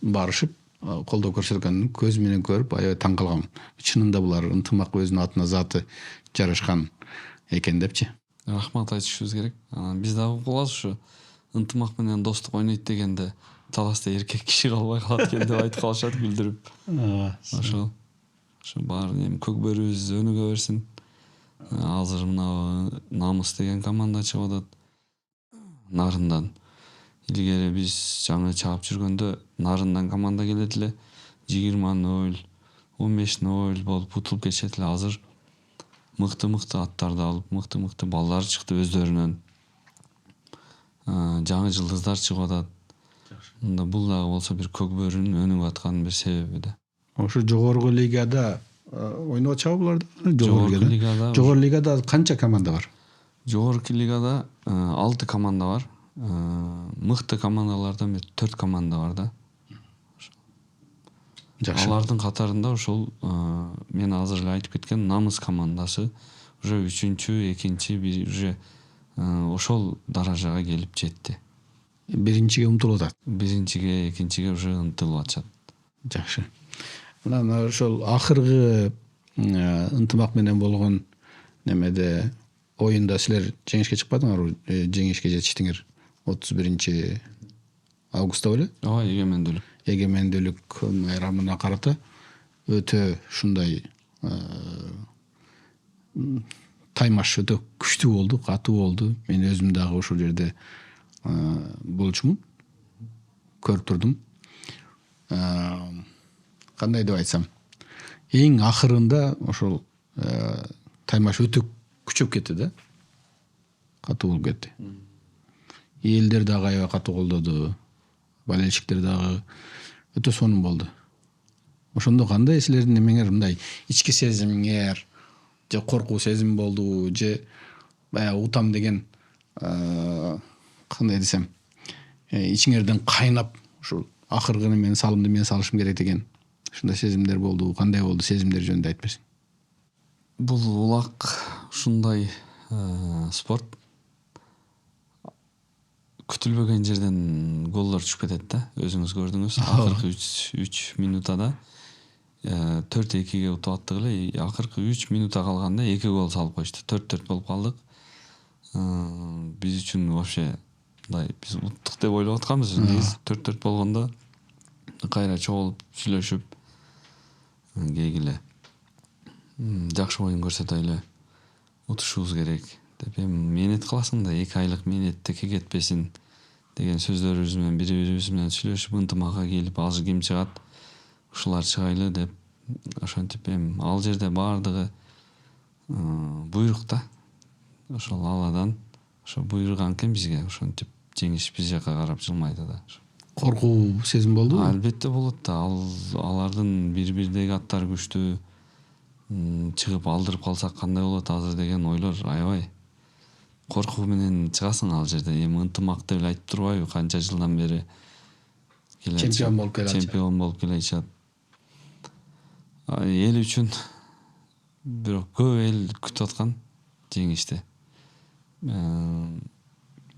барышып колдоо көрсөткөнүн көз менен көрүп аябай таң калгам. Чынында булар ынтымак өзүнүн атына заты жарашкан экен депчи. Рахмат айтышыбыз керек. Биз дагы кылабыз ушу ынтымак менен достук ойнойт дегенде таласта эркек киши калбай калат экен деп айтып калышат күлдүрүп. Ошол баары эми көк бөрүбүз өнүгө берсин. Азыр мына Намыс деген команда чыгып атат. Нарындан. Илгери биз жаңы чаап жүргөндө Нарындан команда келет эле 20-0, 15-0 болуп утулуп кетишет эле. Азыр мыкты аттарды алып, мыкты балдар чыкты өздөрүнөн. Жаңы жылдыздар чыгып атат. Мында бул дагы болсо бир көк бөрүнүн өнүгүп атканын бир себеби да. Ошо жогорку лигада ойноп атышабы булар? Жогорку лигада канча команда бар? Жогорку лигада 6 команда бар. Мыкты командалардан 4 команда бар да. Жакшы. Алардын катарында ошол мен азыр эле айтып кеткен Намыс командасы уже 3-чү, 2-чи, бир уже ошол даражага келип жетти. Биринчиге умтулуп атат. Биринчиге, экинчиге уже ынтылып атышат. Жакшы. Мына ошол акыркы ынтымак менен болгон немеде оюнда силер жеңишке чыкпадыңарбы? Жеңишке жетиштиңер 31-августта беле? Ооба, эгемендүүлүк. Эгемендүүлүк майрамына карата өтө ушундай таймаш өтө күчтүү болду, катуу болду. Мен өзүм дагы ушул жерде болчумун. Көрүп турдум. Кандай деп айтсам, эң акырында ошол таймаш өтө күчөп кетти да. Катуу болуп кетти. Элдер дагы аябай катуу колдоду. Болельщиктер дагы өтө сонун болду. Ошондо кандай силердин немеңер мындай ички сезимиңер же коркуу сезим болду же баягы утам деген кандай десем ичиңерден кайнап ушул акыркыны мен салымды мен салышым керек деген ушундай сезимдер болду. Кандай болду сезимдер жөнүндө айтып берсең. Бул улак ушундай спорт күтүлбөгөн жерден голдор түшүп кетет да. Өзүңүз көрдүңүз. Акыркы 3 минутада 4-2ге утуп аттык эле. Акыркы 3 минута калганда 2 гол салып коюшту. 4-4 болуп калдык. Биз үчүн вообще мындай биз уттук деп ойлоп атканбыз. Биз 4-4 болгондо кайра чогулуп сүйлөшүп келгиле. Жакшы оюн көрсөтөлү. Утушубуз керек деп мээнет кыласың да 2 айлык мээнеттики кетпесин деген сөздөрүбүз менен бири-бирибиз менен сүйлөшүп ынтымакка келип азыр ким чыгат ушулар чыгайлы деп ошентип ал жерде баардыгы буйрук да. Ошол Алладан ошо буйруган экен бизге ошентип жеңиш биз жака карап жылмайды да. Коркуу сезим болду? Албетте болот да. Алардын бири-бирдеги аттары күчтүү. Чыгып алдырып калсак кандай болот азыр деген ойлор аябай. Коркуу менен чыгасың ал жерде. Эми ынтымак деп эле айтып турбайбы? Канча жылдан бери чемпион болуп келатат. Чемпион болуп келатат. Эл үчүн бирок көп эл күтүп аткан жеңишти.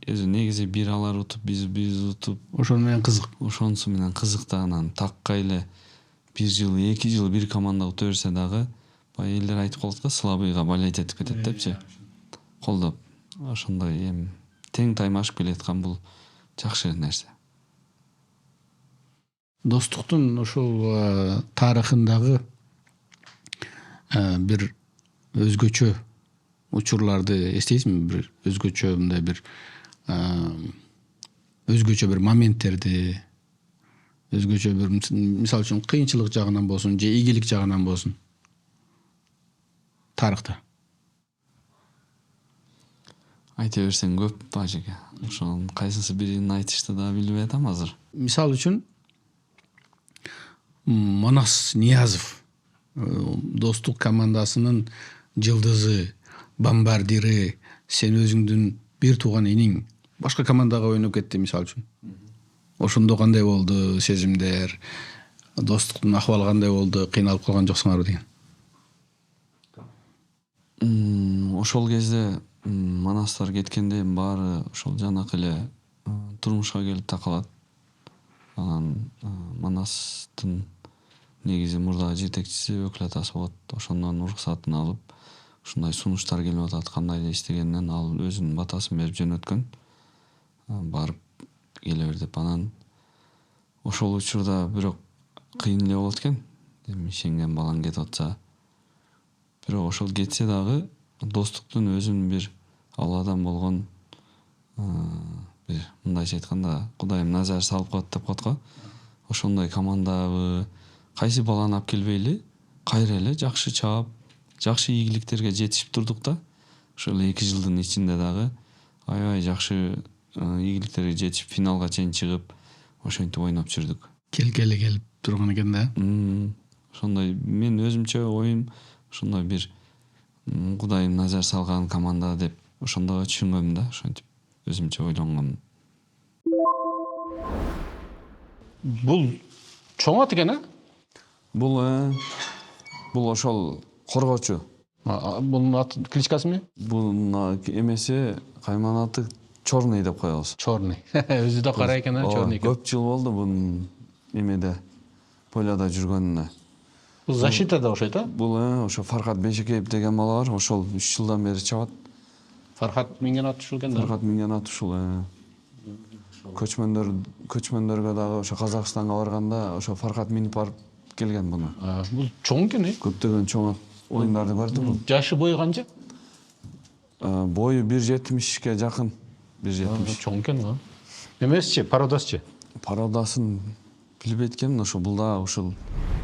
Өзү негизи бир алар утуп, биз утуп, Ошону менен кызык. Ошонусу менен кызыкта анан такка эле 1 жыл, 2 жыл бир команда утуп берсе дагы баягы элдер айтып калат да, слабыйга болеть этип кетет депчи. Колдоп. Ошондой эми тең таймашып келаткан бул жакшы нерсе. Достуктун ушул тарыхындагы бир өзгөчө учурларды эстейсизби? Бир өзгөчө мындай бир өзгөчө бир моменттерди, өзгөчө бир мисалы үчүн кыйынчылык жагынан болсун же ийгилик жагынан болсун тарыхта. Айта берсең көп бажеге. Ошонун кайсысы бирин айтышты да билбей атам азыр. Мисалы үчүн Манас Ниязов достук командасынын жылдызы, бомбардири, сен өзүңдүн бир тууган иниң башка командага ойноп кетти мисалы үчүн. Ошондо кандай болду сезимдер? Достуктун акыбалы кандай болду? Кыйналып калган жоксуңарбы деген. Ошол кезде Манастар кеткенде баары ошол жанакы эле турмушка келип такалат. Анан Манастын негизи мурдагы жетекчиси өкүл атасы болот. Ошондон уруксатын алып, ушундай сунуштар келип атат, кандай эле иштегенинен ал өзүнүн батасын берип жөнөткөн. Барып келе бер деп. Анан ошол учурда бирок кыйын эле болот экен. Эми ишенген балаң кетип атса. Бирок ошол кетсе дагы достуктун өзүнүн бир Алладан болгон бир мындайча айтканда Кудайым назар салып коет деп коет го. Ошондой командабы кайсы баланы алып келбейли, кайра эле жакшы чаап, жакшы ийгиликтерге жетишип турдук да. Ошол 2 жылдын ичинде дагы аябай жакшы ийгиликтерге жетишип, финалга чейин чыгып, ошентип ойноп жүрдүк. Келгеле келип турган экен да. Ошондой мен өзүмчө оюм ошондой бир Кудайым назар салган команда деп ошондо түшүнгөм да, ошентип өзүмчө ойлонгом. Бул чоң ат экен, а? Бул ошол коргоочу. Бунун аты кличкасы эмне? Бунун эмеси кайман аты Чорный деп коебуз. Чорный. Өзү да кара экен, а? Чорный экен. Көп жыл болду бунун эмеде поляда жүргөнүнө. Бул защитада окшойт, а? Бул ошо Фархат Бейшекеев деген бала бар, ошол 3 жылдан бери чабат. Фархат минген ат ушул экен да. Фархат минген ат ушул. Көчмөндөргө дагы ошо Казакстанга барганда ошо Фархат минип барып келген буну. Бул чоң экен, Көптөгөн чоң оюндарды көрдү бул. Жашы бою канча? Бою 1.70ке жакын. 1.70. Чоң экен, а? Эмесичи, пародасычы? Пародасын билбейт экенмин, ошо бул да ушул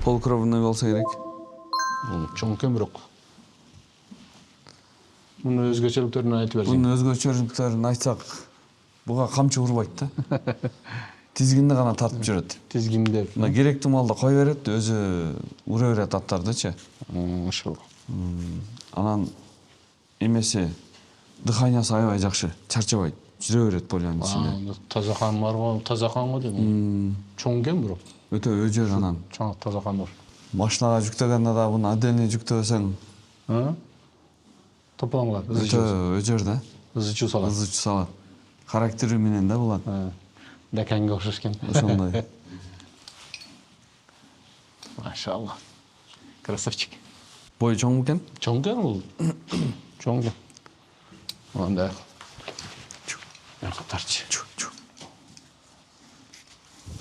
полукровный болсо керек. Чоң экен бирок. Мунун өзгөчөлүктөрүн айтып берсең. Бунун өзгөчөлүктөрүн айтсак, буга камчы урбайт да. Тизгинди гана тартып жүрөт. Тизгиндеп. Мына керектүү маалда кой берет, өзү ура берет аттардычы. Ошол. Анан эмеси дыханиясы аябай жакшы, чарчабайт, жүрө берет полянын ичинде. Таза кан бар го, таза кан го дейм. Чоң экен бирок. Өтө өжөр анан. Чоң таза кан бар. Машинага жүктөгөндө да буну отдельный жүктөбөсөң, тополоң калат. өтө өжөр да. Ызычуу салат. Ызычуу салат. Характери менен да булат. Даканга окшош экен. Ошондой. Машалла. Красавчик. Бою чоң экен? Чоң экен бул. Чоң экен. Анда. Тарчы.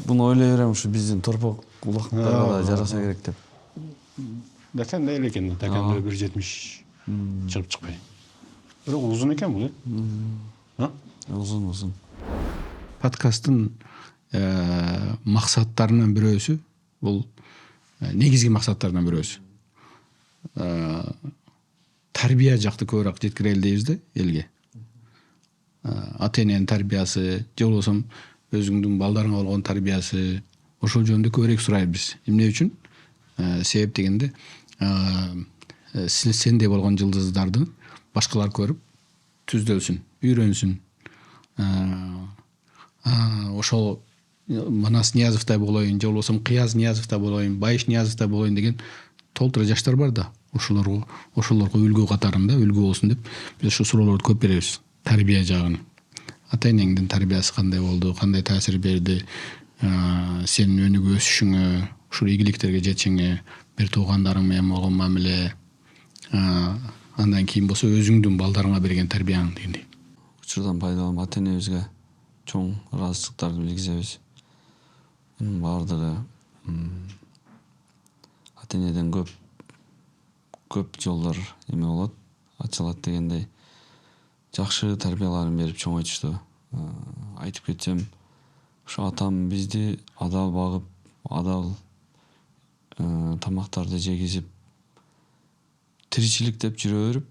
Буну ойлой берем, ушу биздин торпок улактарга да жараса керек деп. Дакан да эле экен. Дакан да 1.70 чыгып чыкпай. Бирок узун экен бул, Узун. Подкасттын максаттарынан бирөөсү бул негизги максаттарынан бирөөсү. Тарбия жакты көбүрөөк жеткирели дейбиз да элге. Ата эненин тарбиясы, же болбосо өзүңдүн балдарыңа болгон тарбиясы, ошол жөнүндө көбүрөөк сурайбыз. Эмне үчүн? Себеп дегенде сендей болгон жылдыздарды башкалар көрүп түздөлсүн, үйрөнсүн. Ошол Манас Ниязовдай болоюн, же болбосо Кыяз Ниязовдай болоюн, Байыш Ниязовдай болоюн деген толтура жаштар бар да. Ошолорго үлгү катарында үлгү болсун деп биз ушу суроолорду көп беребиз. Тарбия жагын. Ата энеңдин тарбиясы кандай болду, кандай таасир берди, сенин өнүгүп өсүшүңө, ушул ийгиликтерге жетишиңе, бир туугандарың менен болгон мамиле, андан кийин болсо өзүңдүн балдарыңа берген тарбияң дегендей. Учурдан пайдаланып ата энебизге чоң ыраазычылыктарды билгизебиз. Мунун баардыгы ата энеден көп жолдор эме болот, ачылат дегендей. Жакшы тарбияларын берип чоңойтушту. Айтып кетсем, ушу атам бизди адал багып, адал тамактарды жегизип, тиричилик деп жүрө берип,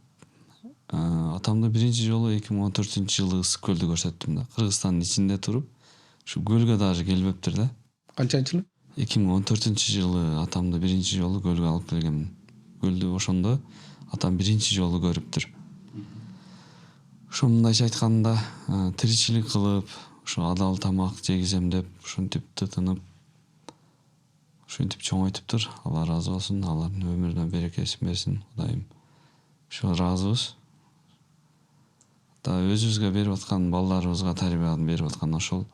атамды биринчи жолу 2014-жылы Ысык көлдө көрсөттүм да. Кыргызстандын ичинде туруп, ушу көлгө даже келбептир да. Канчанчы жылы? 2014-жылы атамды биринчи жолу көлгө алып келгенмин. Көлдү ошондо атам биринчи жолу көрүптүр. Ошо мындайча айтканда, тиричилик кылып, ошо адал тамак жегизем деп, ушинтип тытынып, ушинтип чоңойтуптур. Алла ыраазы болсун, алардын өмүрүнө берекесин берсин, Кудайым. Ошо ыраазыбыз. Да өзүбүзгө берип аткан балдарыбызга тарбияны берип аткан ошол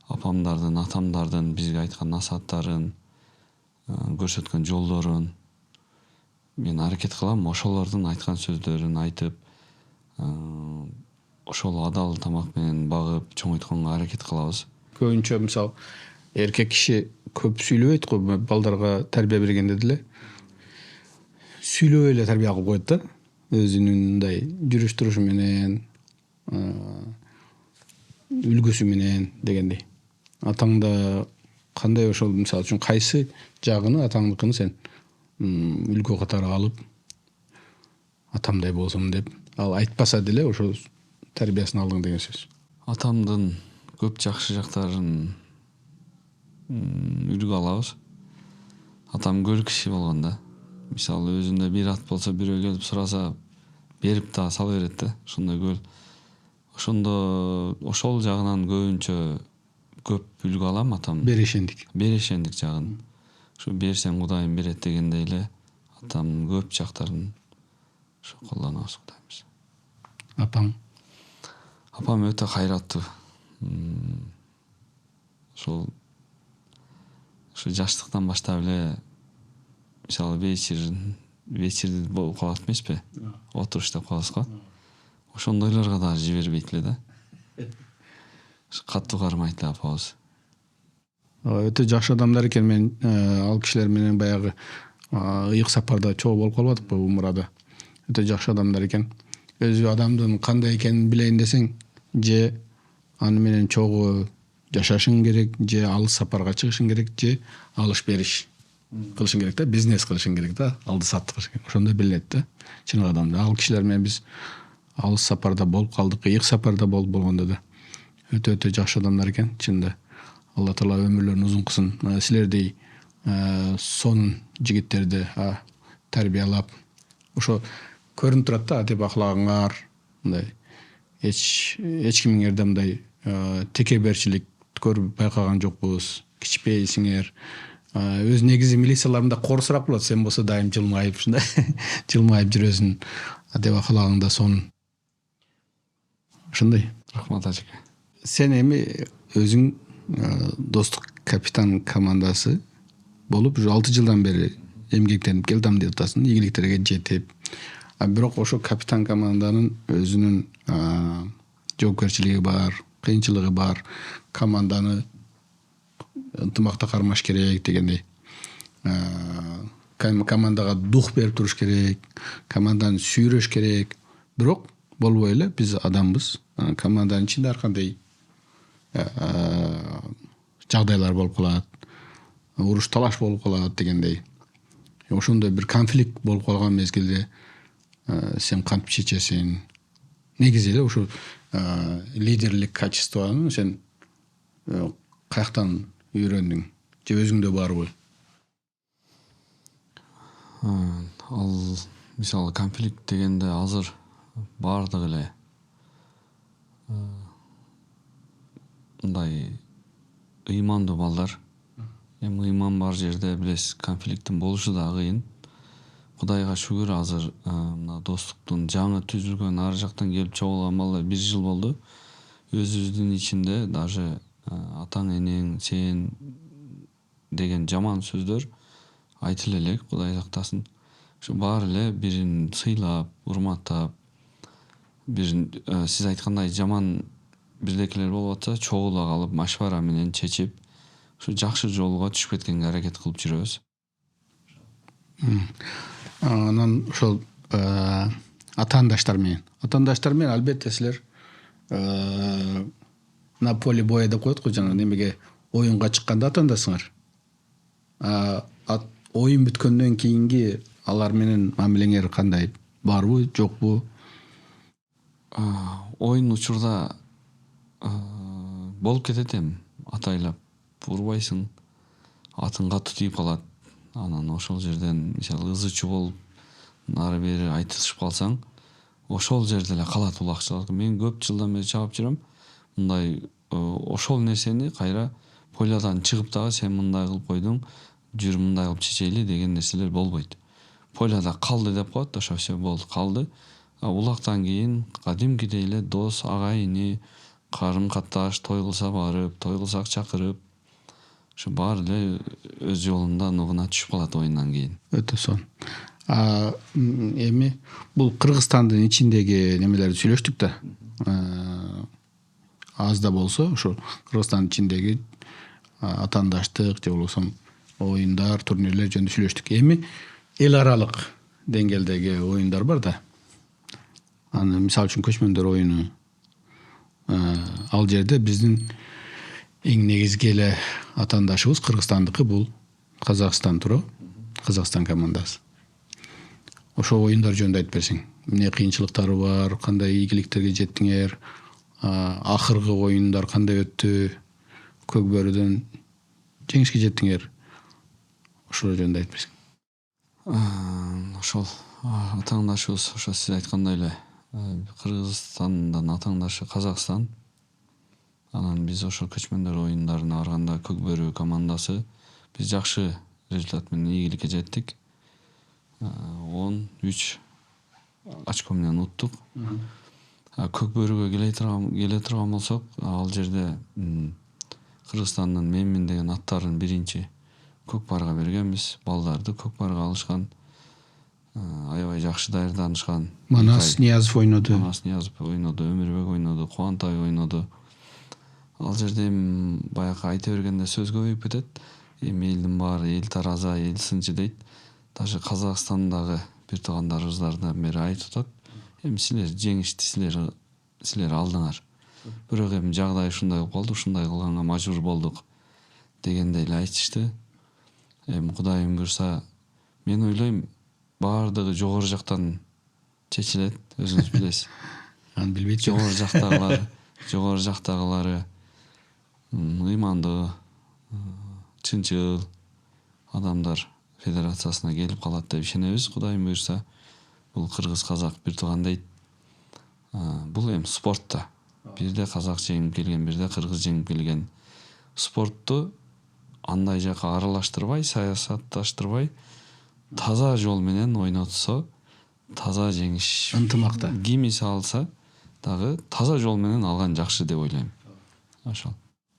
апамдардын, атамдардын бизге айткан насааттарын, көрсөткөн жолдорун мен аракет кылам ошолордун айткан сөздөрүн айтып, ошол адал тамак менен багып чоңойтконго аракет кылабыз. Көбүнчө мисалы эркек киши көп сүйлөбөйт го, балдарга тарбия бергенде деле сүйлөбөй эле тарбия кылып коет да, өзүнүн мындай жүрүш турушу менен, үлгүсү менен дегендей. Атаңда кандай, ошол мисалы үчүн кайсы жагыны атаңдыкын сен үлгү катары алып атамдай болсом деп, ал айтпаса деле ошол тарбиясын алдың деген сөз. Атамдын көп жакшы жактарын үлгү алабыз. Атам көл киши болгон да. Мисалы өзүндө бир ат болсо бирөө келип сураса берип да сала берет да. Ошондой көл. Ошондо ошол жагынан көбүнчө көп үлгү алам атам. Берешендик жагын. Ушу берсең Кудайым берет дегендей эле атам көп жактарын ушу колдонобуз, Кудайымыз. Апаң? Апам өтө кайраттуу. Ошол жаштыктан баштап эле мисалы вечер болуп калат эмеспи? Отуруш деп коебуз го. Ошондойлорго дагы жибербейт эле да. Катуу кармайт эле апабыз. Өтө жакшы адамдар экен. Мен ал кишилер менен баягы ыйык сапарда чогуу болуп калбадыкпы умрада. Өтө жакшы адамдар экен. Өзү адамдын кандай экенин билейин десең, же аны менен чогуу жашашың керек, же алыс сапарга чыгышың керек, же алыш бериш кылышың керек да, бизнес кылышың керек да, алды сатты кылышың керек. Ошондой билинет да чын адамды. Ал кишилер менен биз алыс сапарда болуп калдык, ыйык сапарда болгондо да өтө жакшы адамдар экен чынында. Алла Таала өмүрлөрүн узун кылсын. Силердей сонун жигиттерди тарбиялап, ошо көрүнүп турат да, адеп аклагыңар, мындай эч кимиңерде мындай текеберчилик көрүп байкаган жокпуз. Кичпейсиңер. Өз негизи милицияларында корусураак болот. Сен болсо дайым жылмайып, ушундай жылмайып жүрөсүң. Адеп аклагыңда сонун. Ошондой. Рахмат ажеке. Сен эми өзүң достук капитан командасы болуп уже 6 жылдан бери эмгектенип келдим деп атасың, ийгиликтерге жетип. Бирок ошо капитан команданын өзүнүн жоопкерчилиги бар, кыйынчылыгы бар. Команданы ынтымакта кармаш керек дегендей. Командага дух берип туруш керек, команданы сүйрөш керек. Бирок болбой эле биз адамбыз. Команданын ичинде ар кандай жагдайлар болуп калат. Уруш талаш болуп калат дегендей. Ошондой бир конфликт болуп калган мезгилде сен кантип чечесиң? Негизи эле ошо лидерлик качествону сен каяктан үйрөндүң? Же өзүңдө барбы? Ал мисалы конфликт дегенде азыр бардык эле мындай ыймандуу балдар. Эми ыйман бар жерде билесиз, конфликттин болушу да кыйын. Кудайга шүгүр, азыр мына достуктун жаңы түзүлгөн ар жактан келип чогулган балдар 1 жыл болду. Өзүбүздүн ичинде даже атаң, энең, сен деген жаман сөздөр айтыла элек, Кудай сактасын. Ушу баары эле бирин сыйлап, урматтап, бирин сиз айткандай жаман бирдекелер болуп атса, чогула калып, машвара менен чечип, ушу жакшы жолго түшүп кеткенге аракет кылып жүрөбүз. Анан ошол атаандаштар менен албетте силер на поле боя деп коет го, жана немеге оюнга чыкканда атаандасыңар. Оюн бүткөндөн кийинки алар менен мамилеңер кандай? Барбы, жокпу? Оюн учурда болуп кетет эми, атайлап урбайсың, атың катуу тийип калат. Анан ошол жерден мисалы ызычуу болуп нары бери айтышып калсаң, ошол жерде эле калат улакчылык. Мен көп жылдан бери чабып жүрөм. Мындай ошол нерсени кайра полядан чыгып дагы сен мындай кылып койдуң, жүр мындай кылып чечели деген нерселер болбойт. Поляда калды деп коет, ошо все болду, калды. Улактан кийин кадимкидей эле дос, агайыны, карым катташ, той кылса барып, той кылсак чакырып, ошо баары эле өз жолунда нугуна түшүп калат оюндан кийин. Өтө сонун. Эми бул Кыргызстандын ичиндеги немелерди сүйлөштүк да. Аз да болсо ошо Кыргызстандын ичиндеги атаандаштык же болбосо оюндар, турнирлер жөнүндө сүйлөштүк. Эми эл аралык деңгээлдеги оюндар бар да. Аны мисалы үчүн көчмөндөр оюну. Ал жерде биздин эң негизги эле атаандашыбыз Кыргызстандыкы бул Казакстан туурабы? Казакстан командасы. Ошо оюндар жөнүндө айтып берсең. Эмне кыйынчылыктары бар, кандай ийгиликтерге жеттиңер, акыркы оюндар кандай өттү, Көкбөрүдөн жеңишке жеттиңер. Ошол жөнүндө айтып берсең. Ошол атаандашыбыз ошо сиз айткандай эле Кыргызстандын атаандашы Казакстан. Анан биз ошол көчмөндөр оюндарына барганда Көкбөрү командасы биз жакшы результат менен ийгиликке жеттик. 13 очко менен уттук. Көкбөрүгө келе турган болсок, ал жерде Кыргызстандын Менмин деген аттарын биринчи Көкпарга бергенбиз. Балдарды Көкпарга алышкан. Аябай жакшы даярданышкан. Манас Ниязов ойноду. Өмүрбек ойноду, Кубантай ойноду. Ал жерде баягы айта бергенде сөз көбөйүп кетет. Эми элдин баары эл тараза, эл сынчы дейт. Даже Казакстандагы бир туугандарыбыздардан бери айтып атат. Эми силер жеңишти, силер алдыңар. Бирок эми жагдай ушундай болуп калды, ушундай кылганга мажбур болдук дегендей эле айтышты. Эми Кудайым буйрса, мен ойлойм, баардыгы жогору жактан чечилет, өзүңүз билесиз. Аны билбейт. Жогору жактагылары ыймандуу, чынчыл адамдар федерациясына келип калат деп ишенебиз. Кудайым буйрса, бул кыргыз казак бир тууган дейт. Бул эми спортта. Бирде казак жеңип келген, бирде кыргыз жеңип келген. Спортту андай жака аралаштырбай, саясатташтырбай, таза жол менен ойнотсо, таза жеңиш ынтымакта кимиси алса дагы таза жол менен алган жакшы деп ойлойм. Ошол.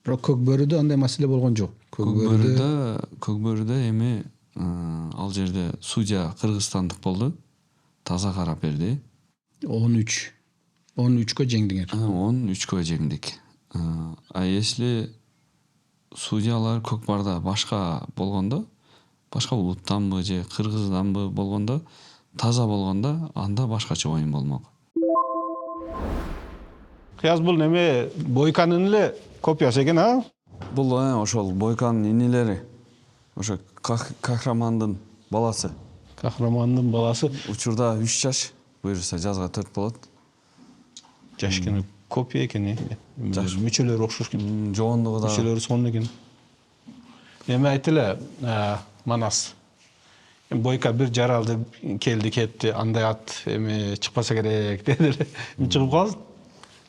Бирок Көкбөрүдө андай маселе болгон жок. Көкбөрүдө эми ал жерде судья кыргызстандык болду. Таза карап берди. 13-кө жеңдиңер. 13-кө жеңдик. Если судьялар Көкпарда башка болгондо, башка улуттанбы же кыргызданбы болгондо, таза болгондо, анда башкача оюн болмок. Кыяз бул неме Бойканын эле копиясы экен, а? Бул ошол Бойканын инилери. Ошо Кахрамандын баласы. Кахрамандын баласы. Учурда 3 жаш, буйрса жазга 4 болот. Жаш экен, копия экен. Мүчөлөрү окшош экен. Жоондугу да. Мүчөлөрү сонун экен. Эми айтты эле, Манас. Бойка бир жаралды, келди кетти, андай ат эми чыкпаса керек деди эле. Чыгып калды.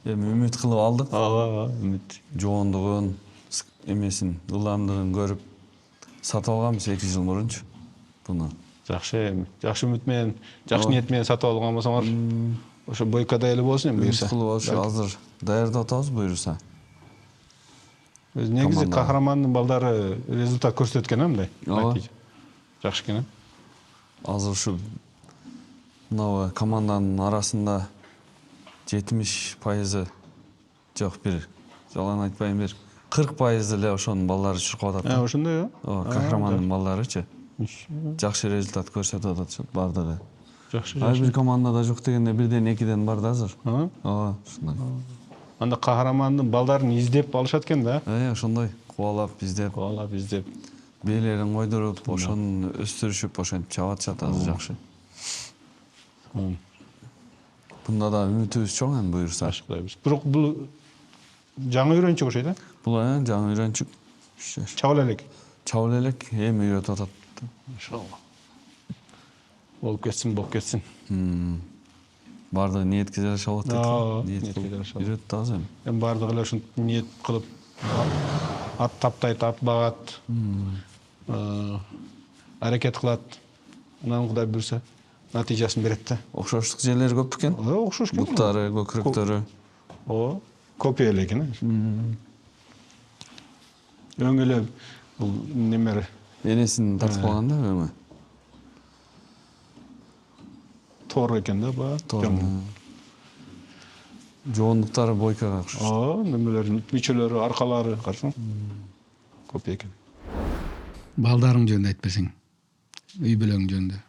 Эми үмүт кылып алдык. Үмүт. Жоондугун, эмесин, ылдамдыгын көрүп сатып алганбыз 2 жыл мурунчу буну. Жакшы үмүт менен, жакшы ниет менен сатып алган болсоңор, ошо Бойкада эле болсун эми буйрса. Үмүт кылып ошо азыр даярдап атабыз буйрса. Негизи Кахрамандын балдары результат көрсөткөн мындай. Жакшы экен. Азыр ушу мына команданын арасында 70% жок, бир жалаң айтпайм, бир 40% эле ошонун балдары чуркап атат. Ошондой, Кахрамандын балдарычы жакшы результат көрсөтүп атат бардыгы. Жакшы. Ар бир командада жок дегенде 1-2 бар да азыр. Ошондой. Анда Кахрамандын балдарын издеп алышат экен да. Ошондой кубалап издеп, бээлерин койдуруп, ошону өстүрүшүп, ошентип чабатышат азыр жакшы. Бунда да үмүтүбүз чоң эми буйрса. Бирок бул жаңы үйрөнчүк окшойт, а? Бул жаңы үйрөнчүк. Чабыл элек, эми үйрөтүп атат. Иншалла. Болуп кетсин. Бардыгы ниетке жараша болот дейт. Ниетке жараша. Үйрөтүп атабыз эми. Эми бардыгы эле ушинтип ниет кылып ат таптайт, ат багат. Аракет кылат. Анан Кудай буйрса натыйжасын берет да. Окшоштук жерлери көп экен. Окшош экен. Буттары, көкүрөктөрү. Kopya elegin. Öngele bul nemere. Энесин тартып калганда эми Tor eken de ba. жоондуктары бойкага окшош. Nemelerin müçeleri, arkaları karşın. Kopya eken. Балдарың жөнүндө айтып берсең. Үй бүлөң жөнүндө.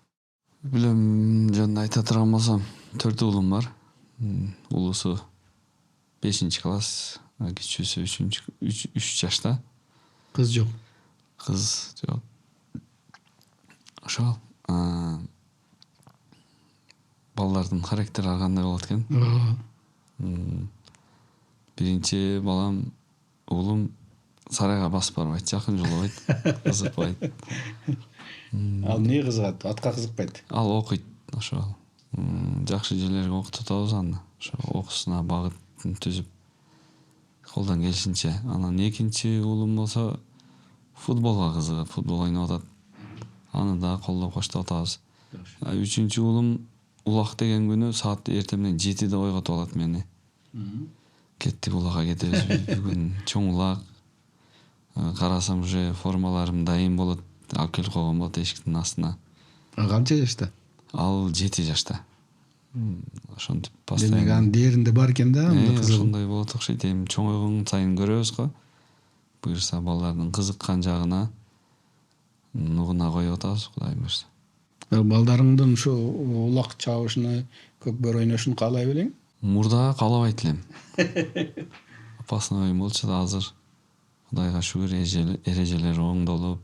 Билем жөнүндө айта турган болсом, 4 уулум бар. Улуусу 5-класс, кичүүсү 3 жашта. Кыз жок. Кыз жок. Ошол балдардын характери ар кандай болот экен. Биринчи балам, уулум сарайга басып барбайт, жакын жолобойт, кызыкпайт. Ал эмне кызыгат? Атка кызыкпайт. Ал окуйт, ошол. Жакшы жерлерге окутуп атабыз аны. Ошо окуусуна багытын түзүп колдон келишинче. Анан экинчи уулум болсо футболго кызыгат, футбол ойноп атат. Аны да колдоп коштоп атабыз. Үчүнчү уулум улак деген күнү саат эртемнен 7-де ойготуп алат мени. Кеттик улакка кетебиз бүгүн чоң улак. Карасам уже формаларым дайым болот. Алып келип койгон болот эшиктин астына. Канча жашта? Ал 7 жашта. Ошентип Демек постоянно. анын дээринде бар экен да, анда кызык. Ошондой болот окшойт. Эми чоңойгон сайын көрөбүз го. Буюрса балдардын кызыккан жагына нугуна коюп атабыз, Кудай буюрса. Балдарыңдын ушу улак чабышына, көкбөр ойношун каалай белең? Мурда каалабайт элем. Опасный оюн болчу да азыр Кудайга шүгүр эрежелер оңдолуп,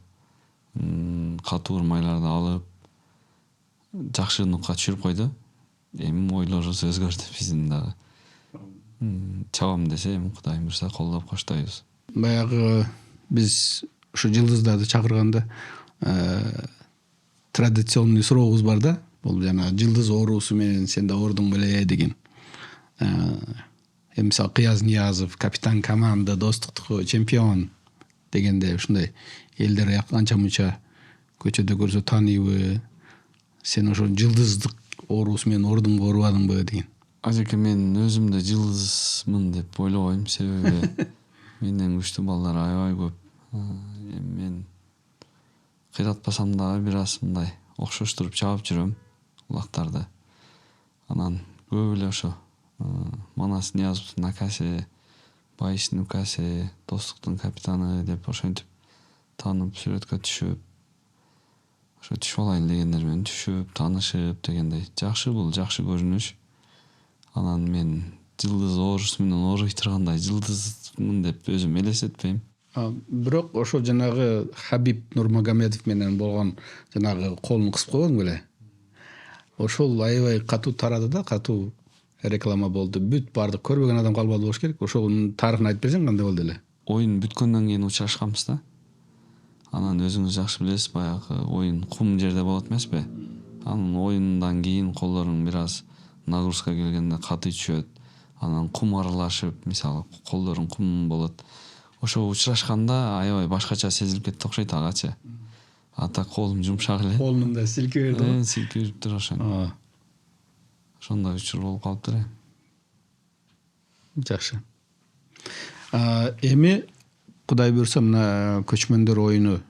катуу урмайларды алып, жакшы нукка түшүрүп койду. Эми ойлорубуз өзгөрдү биздин дагы. Чабам десе эми Кудай буюрса колдоп коштойбуз. Баягы биз ушу жылдыздарды чакырганда традиционный сурообуз бар да. Бул жана жылдыз оорусу менен сен да оордуң беле деген. Мисалы Кыяз Ниязов, капитан команда, достуктук чемпион дегенде ушундай элдер анча мынча көчөдө көрсө тааныйбы? Сен ошо жылдыздык оорусу менен оордуңбу, оорубадыңбы деген. Ажеке, мен өзүмдү жылдызмын деп ойлобойм, себеби менден күчтүү балдар аябай көп. Мен кыйратпасам дагы бир аз мындай окшоштуруп чабып жүрөм улактарды. Анан көп эле ошо Манас Ниязовдун акасы, Байыштын укасы, достуктун капитаны деп ошентип таанып сүрөткө түшүп, ошо түшүп алайын дегендер менен түшүп, таанышып дегендей. Жакшы, бул жакшы көрүнүш. Анан мен жылдыз оорусу менен ооруй тургандай жылдызмын деп өзүм элестетпейм. Бирок ошо жанагы Хабиб Нурмагомедов менен болгон жанагы колун кысып койгон беле? Ошол аябай катуу тарады да, катуу реклама болду. Бүт бардык көрбөгөн адам калбады болуш керек. Ошонун тарыхын айтып берсең кандай болду эле? Оюн бүткөндөн кийин учурашканбыз да. Анан өзүңүз жакшы билесиз, баягы оюн кум жерде болот эмеспи? Анын оюнундан кийин колдорун бир аз нагрузка келгенде каты түшөт. Анан кум аралашып, мисалы колдорун кум болот. Ошо учурашканда аябай башкача сезилип кетти окшойт агачы. Ата колум жумшак эле. Колунун да силки берди. Силки бериптир ошону. Ошондой учур болуп калыптыр. Жакшы. Эми Кудай буйрса мына көчмөндөр оюну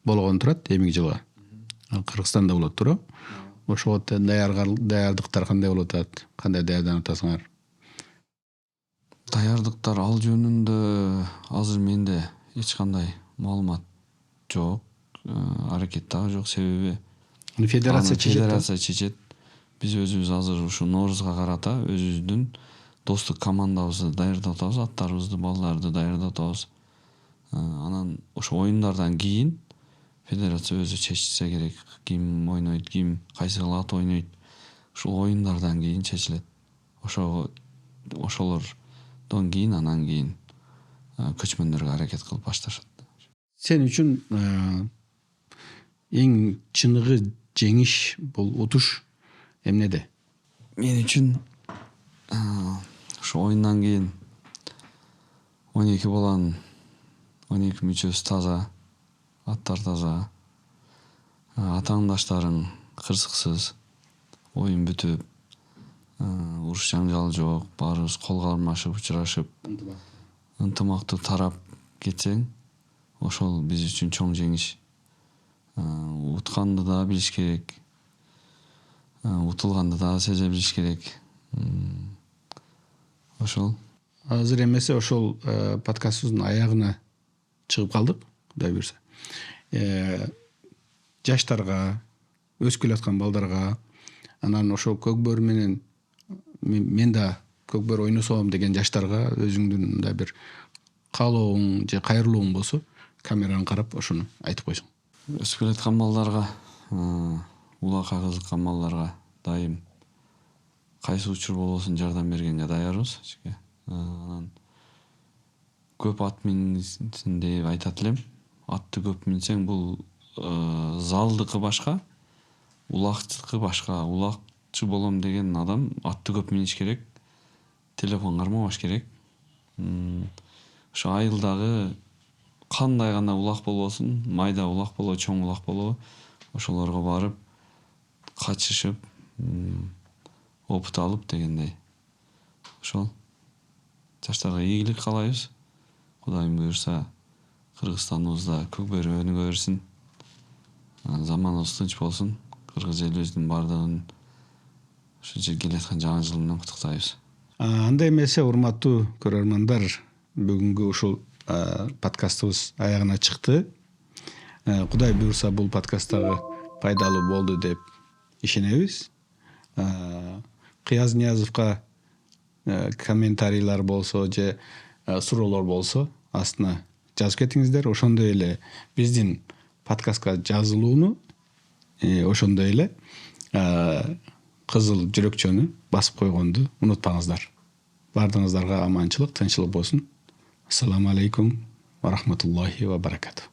болгон турат эмиги жылга. Кыргызстанда болот туурабы? Ошого даярдыктар кандай болуп атат? Кандай даярданып атасыңар? Даярдыктар ал жөнүндө азыр менде эч кандай маалымат жок. Аракет дагы жок, себеби Федерация чечет. Биз өзүбүз азыр ушу Ноорузга карата өзүбүздүн достук командабызды даярдап атабыз, аттарыбызды, балдарды даярдап атабыз. Анан ошо оюндардан кийин федерация өзү чечсе керек, ким ойнойт, ким кайсы ат ойнойт. Ушул оюндардан кийин чечилет. Ошолордон кийин анан кийин көчмөндөргө аракет кылып башташат. Сен үчүн эң чыныгы жеңиш, бул утуш эмнеде? Мен үчүн ошо оюндан кийин 12 баланын 12 мүчөсү таза, аттар таза, атааңдаштарың кырсыксыз, оюн бүтүп, уруш жаңжал жок, баарыбыз кол кармашып учурашып ынтымактуу тарап кетсең, ошол биз үчүн чоң жеңиш. Утканды да билиш керек, утулганды да сезе билиш керек. Ошол. Азыр эмесе ошол подкастыбыздын аягына чыгып калдык, Кудай буйрса. Жаштарга, өсүп келаткан балдарга, анан ошол көкбөр менен мен да көкбөр ойносом деген жаштарга өзүңдүн мындай бир каалооң же кайрылууң болсо, камераны карап ошону айтып койсоң. Өсүп келаткан балдарга, улакка кызыккан балдарга дайым кайсы учур болбосун жардам бергенге даярбыз. Анан көп ат минсин деп айтат элем. Атты көп минсең, бул залдыкы башка, улакчыкы башка. Улакчы болом деген адам атты көп миниш керек, телефон кармабаш керек. Ошо айылдагы кандай гана улак болбосун, майда улак болобу, чоң улак болобу, ошолорго барып качышып, опыт алып дегендей. Ошол. Жаштарга ийгилик каалайбыз. Кудайым буйрса, Кыргызстаныбызда көкбөр өнүгө берсин. Заманыбыз тынч болсун. Кыргыз элибиздин бардыгын ушу келаткан жаңы жыл менен куттуктайбыз. Андай эмесе, урматтуу көрөрмандар, бүгүнкү ушул подкастыбыз аягына чыкты. Кудай буйрса, бул подкасттагы пайдалуу болду деп ишенебиз. Кыяз Ниязовго комментарийлер болсо же суроолор болсо, астына жазып кетиңиздер. Ошондой эле биздин подкастка жазылууну, ошондой эле кызыл жүрөкчөнү басып койгонду унутпаңыздар. Бардыгыңыздарга аманчылык, тынччылык болсун. Ассаламу алейкум ва рахматуллахи ва баракатух.